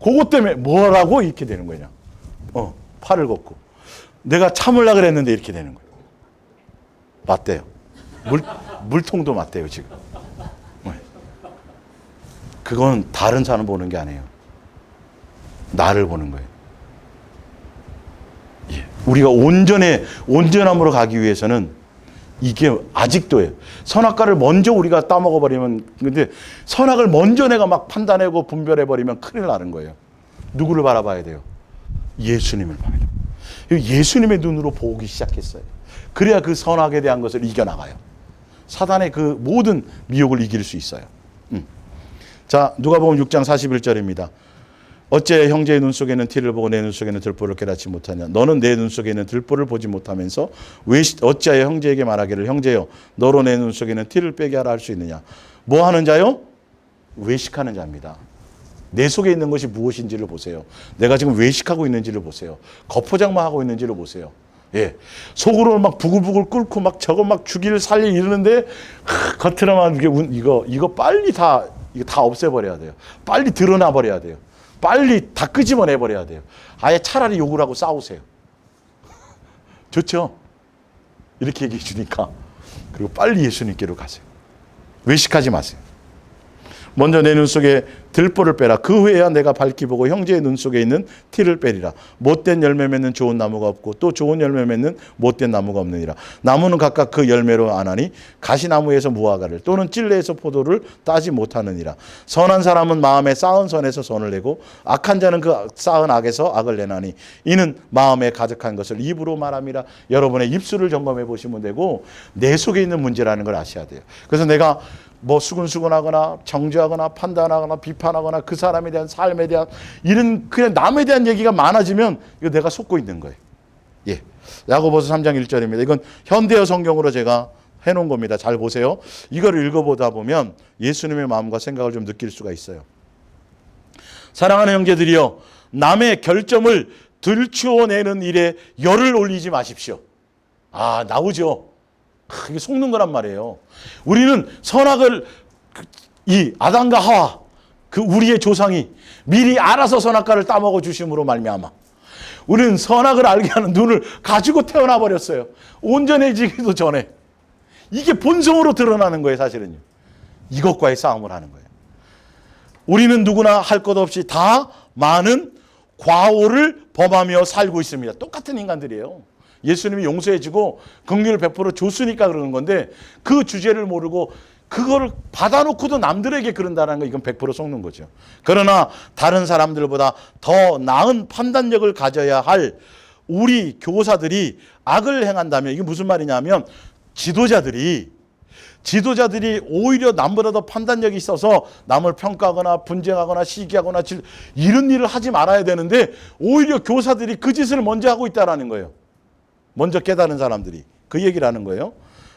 그것 때문에 뭐라고 이렇게 되는 거냐. 팔을 걷고. 내가 참으려고 그랬는데 이렇게 되는 거예요. 맞대요. 물통도 맞대요, 지금. 그건 다른 사람 보는 게 아니에요. 나를 보는 거예요. 예. 우리가 온전함으로 가기 위해서는 이게 아직도예요. 선악과를 먼저 우리가 따먹어버리면, 근데 선악을 먼저 내가 막 판단하고 분별해버리면 큰일 나는 거예요. 누구를 바라봐야 돼요? 예수님을 봐야 돼요. 예수님의 눈으로 보기 시작했어요. 그래야 그 선악에 대한 것을 이겨나가요. 사단의 그 모든 미혹을 이길 수 있어요. 자, 누가복음 6장 41절입니다. 어째 형제의 눈 속에는 티를 보고 내 눈 속에는 들보를 깨닫지 못하냐. 너는 내 눈 속에 있는 들보를 보지 못하면서 어찌하여 형제에게 말하기를 형제여 너로 내 눈 속에는 티를 빼게 하라 할 수 있느냐. 뭐 하는 자요? 외식하는 자입니다. 내 속에 있는 것이 무엇인지를 보세요. 내가 지금 외식하고 있는지를 보세요. 겉포장만 하고 있는지를 보세요. 예. 속으로 막 부글부글 끓고 막 저거 막 죽일 살릴 이러는데 겉으로만 이거 빨리 이거 다 없애버려야 돼요. 빨리 드러나 버려야 돼요. 빨리 다 끄집어내 버려야 돼요. 아예 차라리 욕을 하고 싸우세요. 좋죠? 이렇게 얘기해 주니까. 그리고 빨리 예수님께로 가세요. 외식하지 마세요. 먼저 내 눈 속에 들보를 빼라. 그 후에야 내가 밝히 보고 형제의 눈 속에 있는 티를 빼리라. 못된 열매 맺는 좋은 나무가 없고 또 좋은 열매 맺는 못된 나무가 없느니라. 나무는 각각 그 열매로 아나니 가시나무에서 무화과를 또는 찔레에서 포도를 따지 못하느니라. 선한 사람은 마음에 쌓은 선에서 선을 내고 악한 자는 그 쌓은 악에서 악을 내나니 이는 마음에 가득한 것을 입으로 말함이라. 여러분의 입술을 점검해 보시면 되고 내 속에 있는 문제라는 걸 아셔야 돼요. 그래서 내가 뭐 수근수근하거나 정죄하거나 판단하거나 비판하거나 그 사람에 대한 삶에 대한 이런 그냥 남에 대한 얘기가 많아지면 이거 내가 속고 있는 거예요. 예. 야고보서 3장 1절입니다. 이건 현대어 성경으로 제가 해놓은 겁니다. 잘 보세요. 이걸 읽어보다 보면 예수님의 마음과 생각을 좀 느낄 수가 있어요. 사랑하는 형제들이여 남의 결점을 들추어내는 일에 열을 올리지 마십시오. 나오죠. 이게 속는 거란 말이에요. 우리는 선악을 이 아담과 하와 그 우리의 조상이 미리 알아서 선악과를 따먹어 주심으로 말미암아 우리는 선악을 알게 하는 눈을 가지고 태어나 버렸어요. 온전해지기도 전에. 이게 본성으로 드러나는 거예요, 사실은요. 이것과의 싸움을 하는 거예요. 우리는 누구나 할 것 없이 다 많은 과오를 범하며 살고 있습니다. 똑같은 인간들이에요. 예수님이 용서해주고 긍휼을 베풀어 줬으니까 그러는 건데 그 주제를 모르고 그거를 받아놓고도 남들에게 그런다는 거 이건 100% 속는 거죠. 그러나 다른 사람들보다 더 나은 판단력을 가져야 할 우리 교사들이 악을 행한다면 이게 무슨 말이냐면 지도자들이 오히려 남보다 더 판단력이 있어서 남을 평가하거나 분쟁하거나 시기하거나 이런 일을 하지 말아야 되는데 오히려 교사들이 그 짓을 먼저 하고 있다는 거예요. 먼저 깨달은 사람들이 그 얘기를 하는 거예요.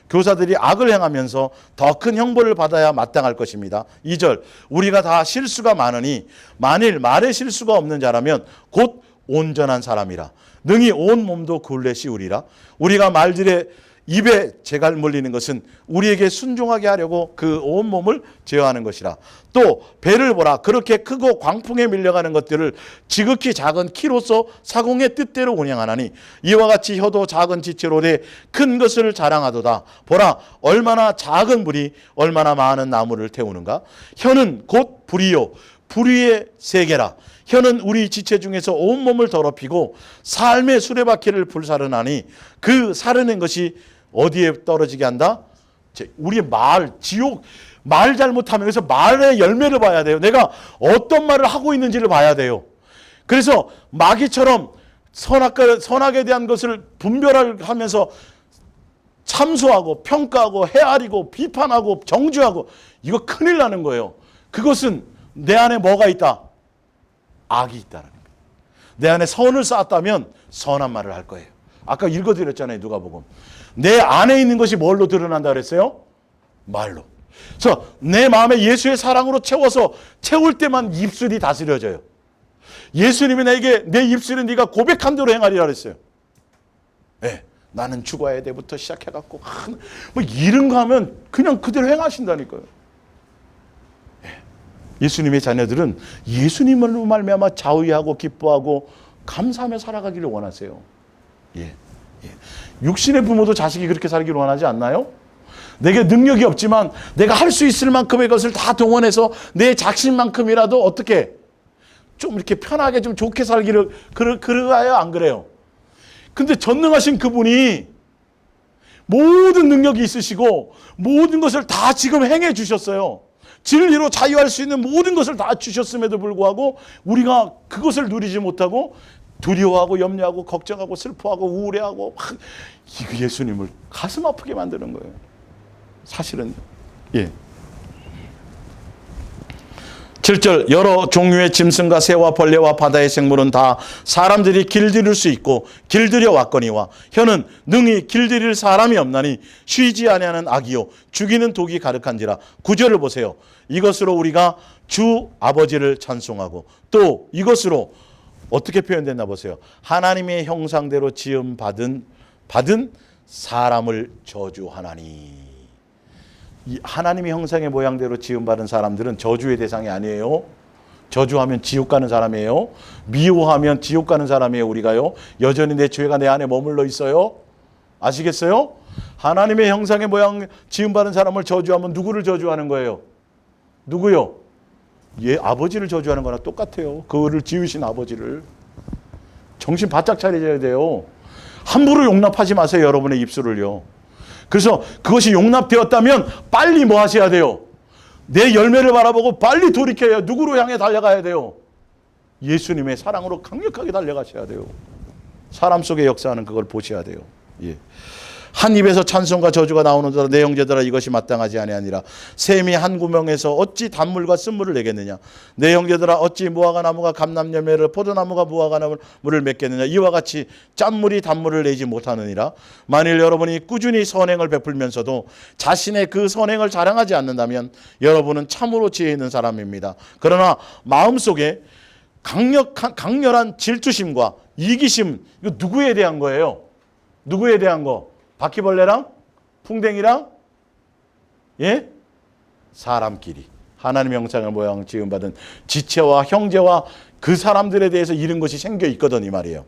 교사들이 악을 행하면서 더 큰 형벌을 받아야 마땅할 것입니다. 2절 우리가 다 실수가 많으니 만일 말에 실수가 없는 자라면 곧 온전한 사람이라 능히 온 몸도 굴레 씌우리라. 우리가 말들에 입에 재갈 물리는 것은 우리에게 순종하게 하려고 그 온몸을 제어하는 것이라. 또 배를 보라. 그렇게 크고 광풍에 밀려가는 것들을 지극히 작은 키로서 사공의 뜻대로 운행하나니 이와 같이 혀도 작은 지체로 돼 큰 것을 자랑하도다. 보라, 얼마나 작은 불이 얼마나 많은 나무를 태우는가. 혀는 곧 불이요 불위의 세계라. 혀는 우리 지체 중에서 온몸을 더럽히고 삶의 수레바퀴를 불사르나니 그 사르는 것이 어디에 떨어지게 한다? 우리의 말, 지옥, 말 잘못하면 그래서 말의 열매를 봐야 돼요. 내가 어떤 말을 하고 있는지를 봐야 돼요. 그래서 마귀처럼 선악에 대한 것을 분별을 하면서 참소하고 평가하고 헤아리고 비판하고 정죄하고 이거 큰일 나는 거예요. 그것은 내 안에 뭐가 있다? 악이 있다는 거예요. 내 안에 선을 쌓았다면 선한 말을 할 거예요. 아까 읽어드렸잖아요. 누가복음. 내 안에 있는 것이 뭘로 드러난다 그랬어요? 말로. 그래서 내 마음에 예수의 사랑으로 채울 때만 입술이 다스려져요. 예수님이 내게 내 입술은 네가 고백한 대로 행하리라 그랬어요. 네, 나는 죽어야 돼부터 시작해갖고 뭐 이런 거 하면 그냥 그대로 행하신다니까요. 예수님의 자녀들은 예수님으로 말미암아 자의하고 기뻐하고 감사하며 살아가기를 원하세요. 예. 육신의 부모도 자식이 그렇게 살기를 원하지 않나요? 내게 능력이 없지만 내가 할 수 있을 만큼의 것을 다 동원해서 내 자신만큼이라도 어떻게 좀 이렇게 편하게 좀 좋게 살기를 그러가요? 안 그래요? 근데 전능하신 그분이 모든 능력이 있으시고 모든 것을 다 지금 행해 주셨어요. 진리로 자유할 수 있는 모든 것을 다 주셨음에도 불구하고 우리가 그것을 누리지 못하고 두려워하고 염려하고 걱정하고 슬퍼하고 우울해하고 막 예수님을 가슴 아프게 만드는 거예요. 사실은. 예. 7절 여러 종류의 짐승과 새와 벌레와 바다의 생물은 다 사람들이 길들일 수 있고 길들여 왔거니와 혀는 능히 길들일 사람이 없나니 쉬지 아니하는 악이요 죽이는 독이 가득한지라. 9절을 보세요. 이것으로 우리가 주 아버지를 찬송하고 또 이것으로 어떻게 표현됐나 보세요. 하나님의 형상대로 지음 받은 사람을 저주하나니. 이 하나님의 형상의 모양대로 지음받은 사람들은 저주의 대상이 아니에요. 저주하면 지옥 가는 사람이에요. 미워하면 지옥 가는 사람이에요. 우리가요. 여전히 내 죄가 내 안에 머물러 있어요. 아시겠어요? 하나님의 형상의 모양 지음받은 사람을 저주하면 누구를 저주하는 거예요? 누구요? 아버지를 저주하는 거나 똑같아요. 그거를 지으신 아버지를. 정신 바짝 차려야 돼요. 함부로 용납하지 마세요. 여러분의 입술을요. 그래서 그것이 용납되었다면 빨리 뭐 하셔야 돼요? 내 열매를 바라보고 빨리 돌이켜야 누구로 향해 달려가야 돼요? 예수님의 사랑으로 강력하게 달려가셔야 돼요. 사람 속에 역사하는 그걸 보셔야 돼요. 예. 한 입에서 찬송과 저주가 나오는도다. 내 형제들아 이것이 마땅하지 아니하니라. 샘이 한 구멍에서 어찌 단물과 쓴물을 내겠느냐. 내 형제들아 어찌 무화과 나무가 감람 열매를 포도나무가 무화과 나무를 맺겠느냐. 이와 같이 짠물이 단물을 내지 못하느니라. 만일 여러분이 꾸준히 선행을 베풀면서도 자신의 그 선행을 자랑하지 않는다면 여러분은 참으로 지혜 있는 사람입니다. 그러나 마음속에 강렬한 질투심과 이기심, 이거 누구에 대한 거예요? 누구에 대한 거? 바퀴벌레랑 풍뎅이랑 예? 사람끼리 하나님의 형상의 모양 지음받은 지체와 형제와 그 사람들에 대해서 이런 것이 생겨 있거든 이 말이에요.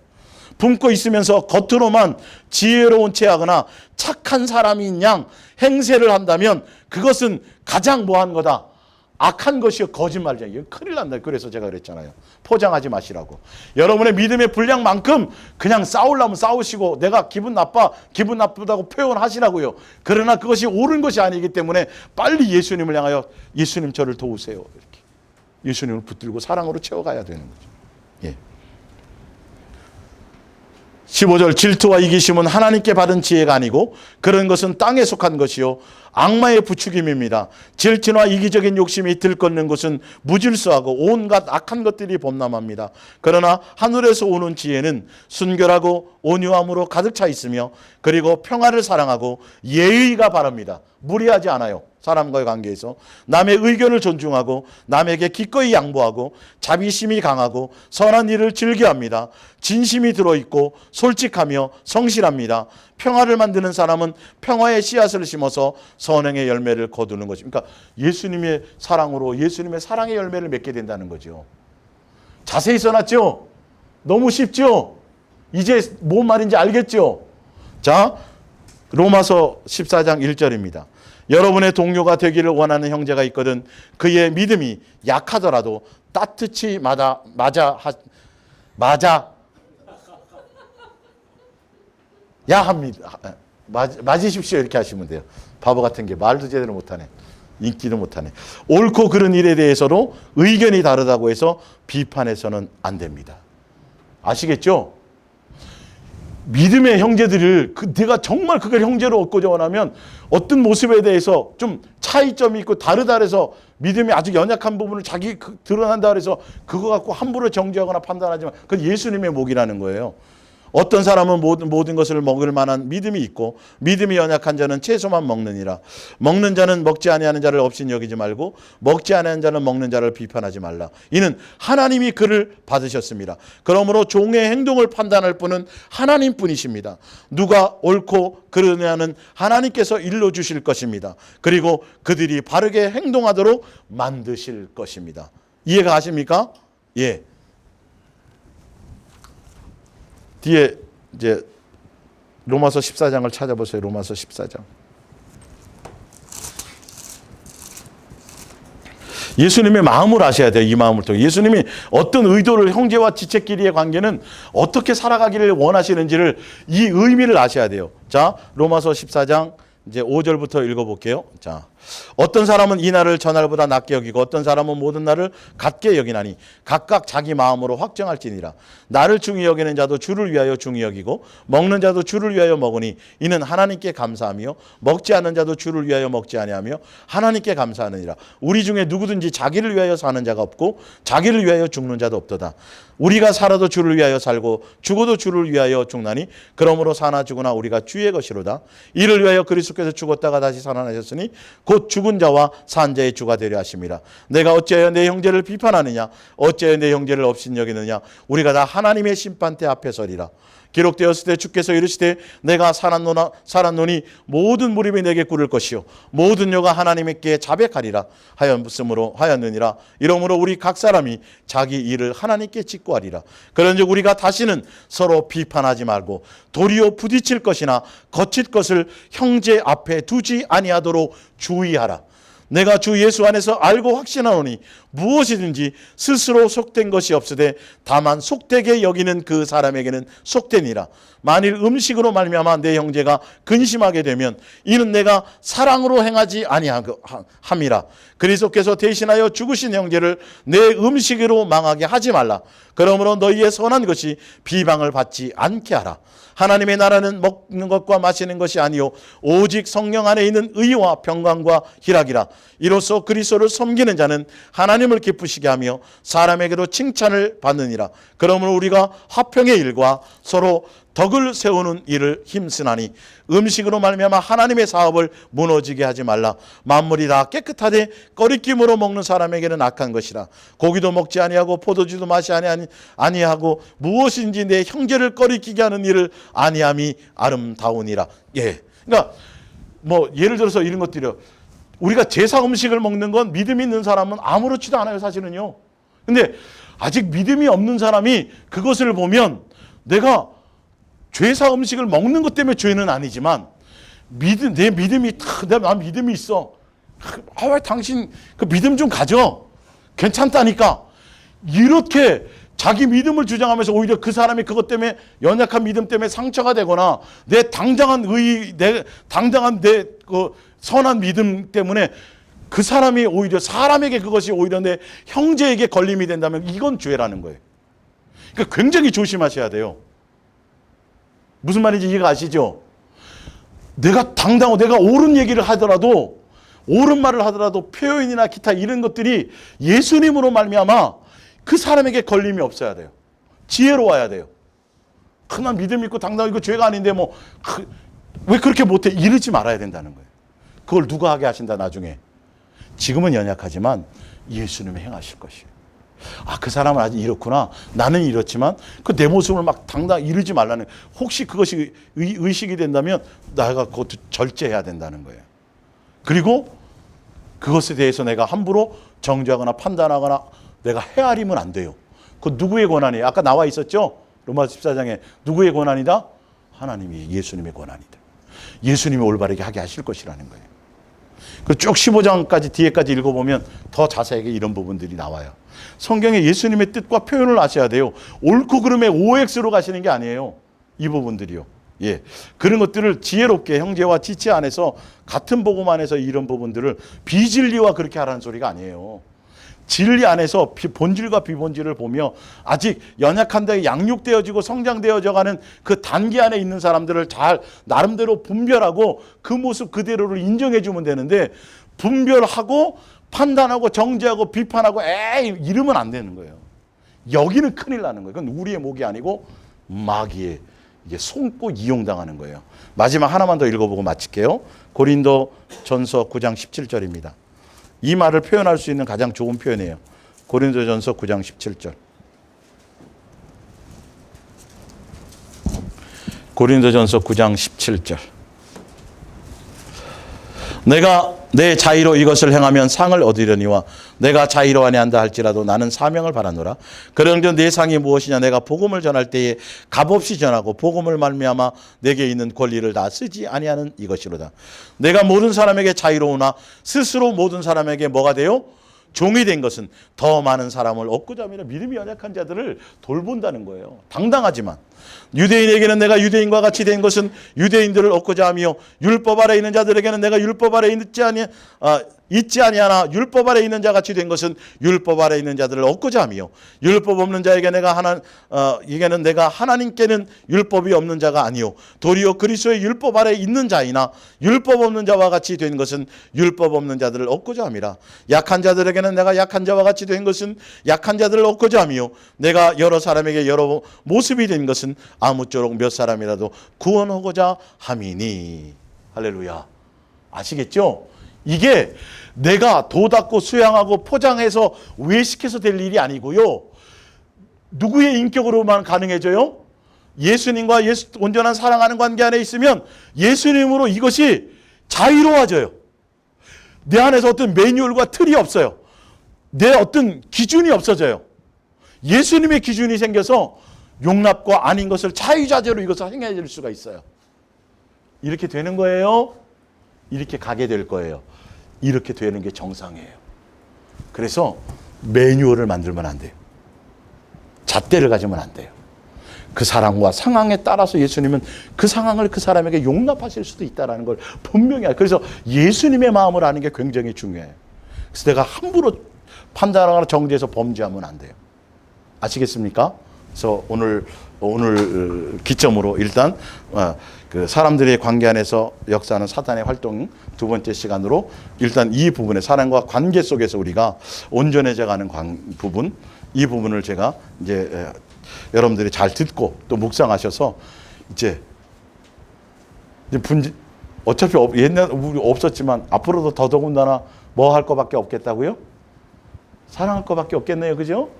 품고 있으면서 겉으로만 지혜로운 체하거나 착한 사람인 양 행세를 한다면 그것은 가장 뭐한 거다? 악한 것이요 거짓말이야. 이거 큰일 난다. 그래서 제가 그랬잖아요. 포장하지 마시라고. 여러분의 믿음의 분량만큼 그냥 싸우려면 싸우시고 내가 기분 나쁘다고 표현하시라고요. 그러나 그것이 옳은 것이 아니기 때문에 빨리 예수님을 향하여 예수님 저를 도우세요. 이렇게 예수님을 붙들고 사랑으로 채워가야 되는 거죠. 예. 15절 질투와 이기심은 하나님께 받은 지혜가 아니고 그런 것은 땅에 속한 것이요 악마의 부추김입니다. 질투나 이기적인 욕심이 들끓는 곳은 무질서하고 온갖 악한 것들이 범람합니다. 그러나 하늘에서 오는 지혜는 순결하고 온유함으로 가득 차 있으며 그리고 평화를 사랑하고 예의가 바랍니다. 무리하지 않아요. 사람과의 관계에서 남의 의견을 존중하고 남에게 기꺼이 양보하고 자비심이 강하고 선한 일을 즐겨합니다. 진심이 들어있고 솔직하며 성실합니다. 평화를 만드는 사람은 평화의 씨앗을 심어서 선행의 열매를 거두는 것입니다. 그러니까 예수님의 사랑으로 예수님의 사랑의 열매를 맺게 된다는 거죠. 자세히 써놨죠? 너무 쉽죠? 이제 뭔 말인지 알겠죠? 자, 로마서 14장 1절입니다. 여러분의 동료가 되기를 원하는 형제가 있거든 그의 믿음이 약하더라도 따뜻이 맞으십시오 이렇게 하시면 돼요. 바보 같은 게 말도 제대로 못하네. 읽지도 못하네. 옳고 그른 일에 대해서도 의견이 다르다고 해서 비판해서는 안 됩니다. 아시겠죠? 믿음의 형제들을 내가 정말 그걸 형제로 얻고자 원하면 어떤 모습에 대해서 좀 차이점이 있고 다르다 해서 믿음이 아주 연약한 부분을 자기 드러난다 해서 그거 갖고 함부로 정죄하거나 판단하지만 그건 예수님의 목이라는 거예요. 어떤 사람은 모든 것을 먹을 만한 믿음이 있고 믿음이 연약한 자는 채소만 먹느니라. 먹는 자는 먹지 아니하는 자를 없인 여기지 말고 먹지 아니하는 자는 먹는 자를 비판하지 말라. 이는 하나님이 그를 받으셨습니다. 그러므로 종의 행동을 판단할 분은 하나님뿐이십니다. 누가 옳고 그르냐는 하나님께서 일러주실 것입니다. 그리고 그들이 바르게 행동하도록 만드실 것입니다. 이해가 가십니까? 예. 뒤에 이제 로마서 14장을 찾아보세요. 로마서 14장. 예수님의 마음을 아셔야 돼요. 이 마음을 통해. 예수님이 어떤 의도를 형제와 지체끼리의 관계는 어떻게 살아가기를 원하시는지를 이 의미를 아셔야 돼요. 자, 로마서 14장 이제 5절부터 읽어볼게요. 자, 어떤 사람은 이 날을 저날보다 낮게 여기고 어떤 사람은 모든 날을 같게 여기나니 각각 자기 마음으로 확정할지니라. 나를 중히 여기는 자도 주를 위하여 중히 여기고 먹는 자도 주를 위하여 먹으니 이는 하나님께 감사하며 먹지 않는 자도 주를 위하여 먹지 아니하며 하나님께 감사하느니라. 우리 중에 누구든지 자기를 위하여 사는 자가 없고 자기를 위하여 죽는 자도 없도다. 우리가 살아도 주를 위하여 살고 죽어도 주를 위하여 죽나니 그러므로 사나 죽으나 우리가 주의 것이로다. 이를 위하여 그리스도께서 죽었다가 다시 살아나셨으니 곧 죽은 자와 산 자의 주가 되려 하심이라. 내가 어찌하여 내 형제를 비판하느냐 어찌하여 내 형제를 업신 여기느냐. 우리가 다 하나님의 심판대 앞에 서리라. 기록되었을 때 주께서 이르시되 내가 살았노니 모든 무릎이 내게 꿇을 것이요 모든 혀가 하나님께 자백하리라 하였느니라. 이러므로 우리 각 사람이 자기 일을 하나님께 직고하리라. 그런즉 우리가 다시는 서로 비판하지 말고 도리어 부딪힐 것이나 거칠 것을 형제 앞에 두지 아니하도록 주의하라. 내가 주 예수 안에서 알고 확신하노니 무엇이든지 스스로 속된 것이 없으되 다만 속되게 여기는 그 사람에게는 속되니라. 만일 음식으로 말미암아 내 형제가 근심하게 되면 이는 내가 사랑으로 행하지 아니함이라. 그리스도께서 대신하여 죽으신 형제를 내 음식으로 망하게 하지 말라. 그러므로 너희의 선한 것이 비방을 받지 않게 하라. 하나님의 나라는 먹는 것과 마시는 것이 아니요 오직 성령 안에 있는 의와 평강과 희락이라. 이로써 그리스도를 섬기는 자는 하나님을 기쁘시게 하며 사람에게도 칭찬을 받느니라. 그러므로 우리가 화평의 일과 서로 덕을 세우는 일을 힘쓰나니 음식으로 말미암아 하나님의 사업을 무너지게 하지 말라. 만물이 다 깨끗하되 꺼리낌으로 먹는 사람에게는 악한 것이라. 고기도 먹지 아니하고 포도주도 마시 아니하고 무엇인지 내 형제를 꺼리끼게 하는 일을 아니함이 아름다우니라. 예. 그러니까 뭐 예를 들어서 이런 것들이요. 우리가 제사 음식을 먹는 건 믿음이 있는 사람은 아무렇지도 않아요, 사실은요. 근데 아직 믿음이 없는 사람이 그것을 보면 내가 제사 음식을 먹는 것 때문에 죄는 아니지만 내 믿음이 나 믿음이 있어. 왜 당신 그 믿음 좀 가져. 괜찮다니까. 이렇게 자기 믿음을 주장하면서 오히려 그 사람이 그것 때문에 연약한 믿음 때문에 상처가 되거나 내 당당한 그 선한 믿음 때문에 그 사람이 오히려 사람에게 그것이 오히려 내 형제에게 걸림이 된다면 이건 죄라는 거예요. 그러니까 굉장히 조심하셔야 돼요. 무슨 말인지 이해가 가시죠? 내가 당당하고 내가 옳은 얘기를 하더라도, 옳은 말을 하더라도 표현이나 기타 이런 것들이 예수님으로 말미암아 그 사람에게 걸림이 없어야 돼요. 지혜로워야 돼요. 난 믿음 있고 당당하고 이거 죄가 아닌데 왜 그렇게 못해? 이러지 말아야 된다는 거예요. 그걸 누가 하게 하신다 나중에. 지금은 연약하지만 예수님이 행하실 것이에요. 그 사람은 아직 이렇구나. 나는 이렇지만 내 모습을 막 당당 이러지 말라는, 혹시 그것이 의식이 된다면 내가 그것도 절제해야 된다는 거예요. 그리고 그것에 대해서 내가 함부로 정죄하거나 판단하거나 내가 헤아리면 안 돼요. 그 누구의 권한이에요? 아까 나와 있었죠? 로마서 14장에 누구의 권한이다? 하나님이, 예수님의 권한이다. 예수님이 올바르게 하게 하실 것이라는 거예요. 쭉 15장까지 뒤에까지 읽어보면 더 자세하게 이런 부분들이 나와요. 성경에 예수님의 뜻과 표현을 아셔야 돼요. 옳고 그름의 OX로 가시는 게 아니에요. 이 부분들이요. 예, 그런 것들을 지혜롭게 형제와 지체 안에서, 같은 복음 안에서 이런 부분들을 비진리와 그렇게 하라는 소리가 아니에요. 진리 안에서 본질과 비본질을 보며 아직 연약한데 양육되어지고 성장되어져가는 그 단계 안에 있는 사람들을 잘 나름대로 분별하고 그 모습 그대로를 인정해 주면 되는데, 분별하고 판단하고 정죄하고 비판하고 이러면 안 되는 거예요. 여기는 큰일 나는 거예요. 그건 우리의 목이 아니고 마귀의 이게 속고 이용당하는 거예요. 마지막 하나만 더 읽어보고 마칠게요. 고린도 전서 9장 17절입니다. 이 말을 표현할 수 있는 가장 좋은 표현이에요. 고린도전서 9장 17절. 고린도전서 9장 17절. 내가 내 자의로 이것을 행하면 상을 얻으려니와 내가 자의로 아니한다 할지라도 나는 사명을 바라노라. 그런즉 내 상이 무엇이냐? 내가 복음을 전할 때에 값없이 전하고 복음을 말미암아 내게 있는 권리를 다 쓰지 아니하는 이것이로다. 내가 모든 사람에게 자유로우나 스스로 모든 사람에게 뭐가 돼요? 종이 된 것은 더 많은 사람을 얻고자 함이라. 믿음이 연약한 자들을 돌본다는 거예요. 당당하지만. 유대인에게는 내가 유대인과 같이 된 것은 유대인들을 얻고자 하며, 율법 아래 있는 자들에게는 내가 율법 아래 있지 아니하나 율법 아래 있는 자 같이 된 것은 율법 아래 있는 자들을 얻고자 하며, 율법 없는 자에게 이게는 내가 하나님께는 율법이 없는 자가 아니요 도리어 그리스도의 율법 아래 있는 자이나 율법 없는 자와 같이 된 것은 율법 없는 자들을 얻고자 함이라. 약한 자들에게는 내가 약한 자와 같이 된 것은 약한 자들을 얻고자 하며, 내가 여러 사람에게 여러 모습이 된 것은 아무쪼록 몇 사람이라도 구원하고자 함이니. 할렐루야. 아시겠죠? 이게 내가 도닦고 수양하고 포장해서 외식해서 될 일이 아니고요. 누구의 인격으로만 가능해져요? 예수님과 온전한 사랑하는 관계 안에 있으면 예수님으로 이것이 자유로워져요. 내 안에서 어떤 매뉴얼과 틀이 없어요. 내 어떤 기준이 없어져요. 예수님의 기준이 생겨서 용납과 아닌 것을 자유자재로 이것을 행해질 수가 있어요. 이렇게 되는 거예요. 이렇게 가게 될 거예요. 이렇게 되는 게 정상이에요. 그래서 매뉴얼을 만들면 안 돼요. 잣대를 가지면 안 돼요. 그 사람과 상황에 따라서 예수님은 그 상황을 그 사람에게 용납하실 수도 있다는 걸 분명히 알아요. 그래서 예수님의 마음을 아는 게 굉장히 중요해요. 그래서 내가 함부로 판단하거나 정죄해서 범죄하면 안 돼요. 아시겠습니까? 그래서 오늘 기점으로 일단 그 사람들의 관계 안에서 역사하는 사단의 활동 두 번째 시간으로 일단 이 부분의 사람과 관계 속에서 우리가 온전해져가는 부분, 이 부분을 제가 이제 여러분들이 잘 듣고 또 묵상하셔서 이제 어차피 옛날 우리 없었지만 앞으로도 더더군다나 뭐 할 거밖에 없겠다고요? 사랑할 거밖에 없겠네요, 그죠?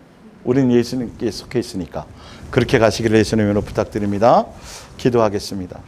우리는 예수님께 속해 있으니까 그렇게 가시기를 예수님으로 부탁드립니다. 기도하겠습니다.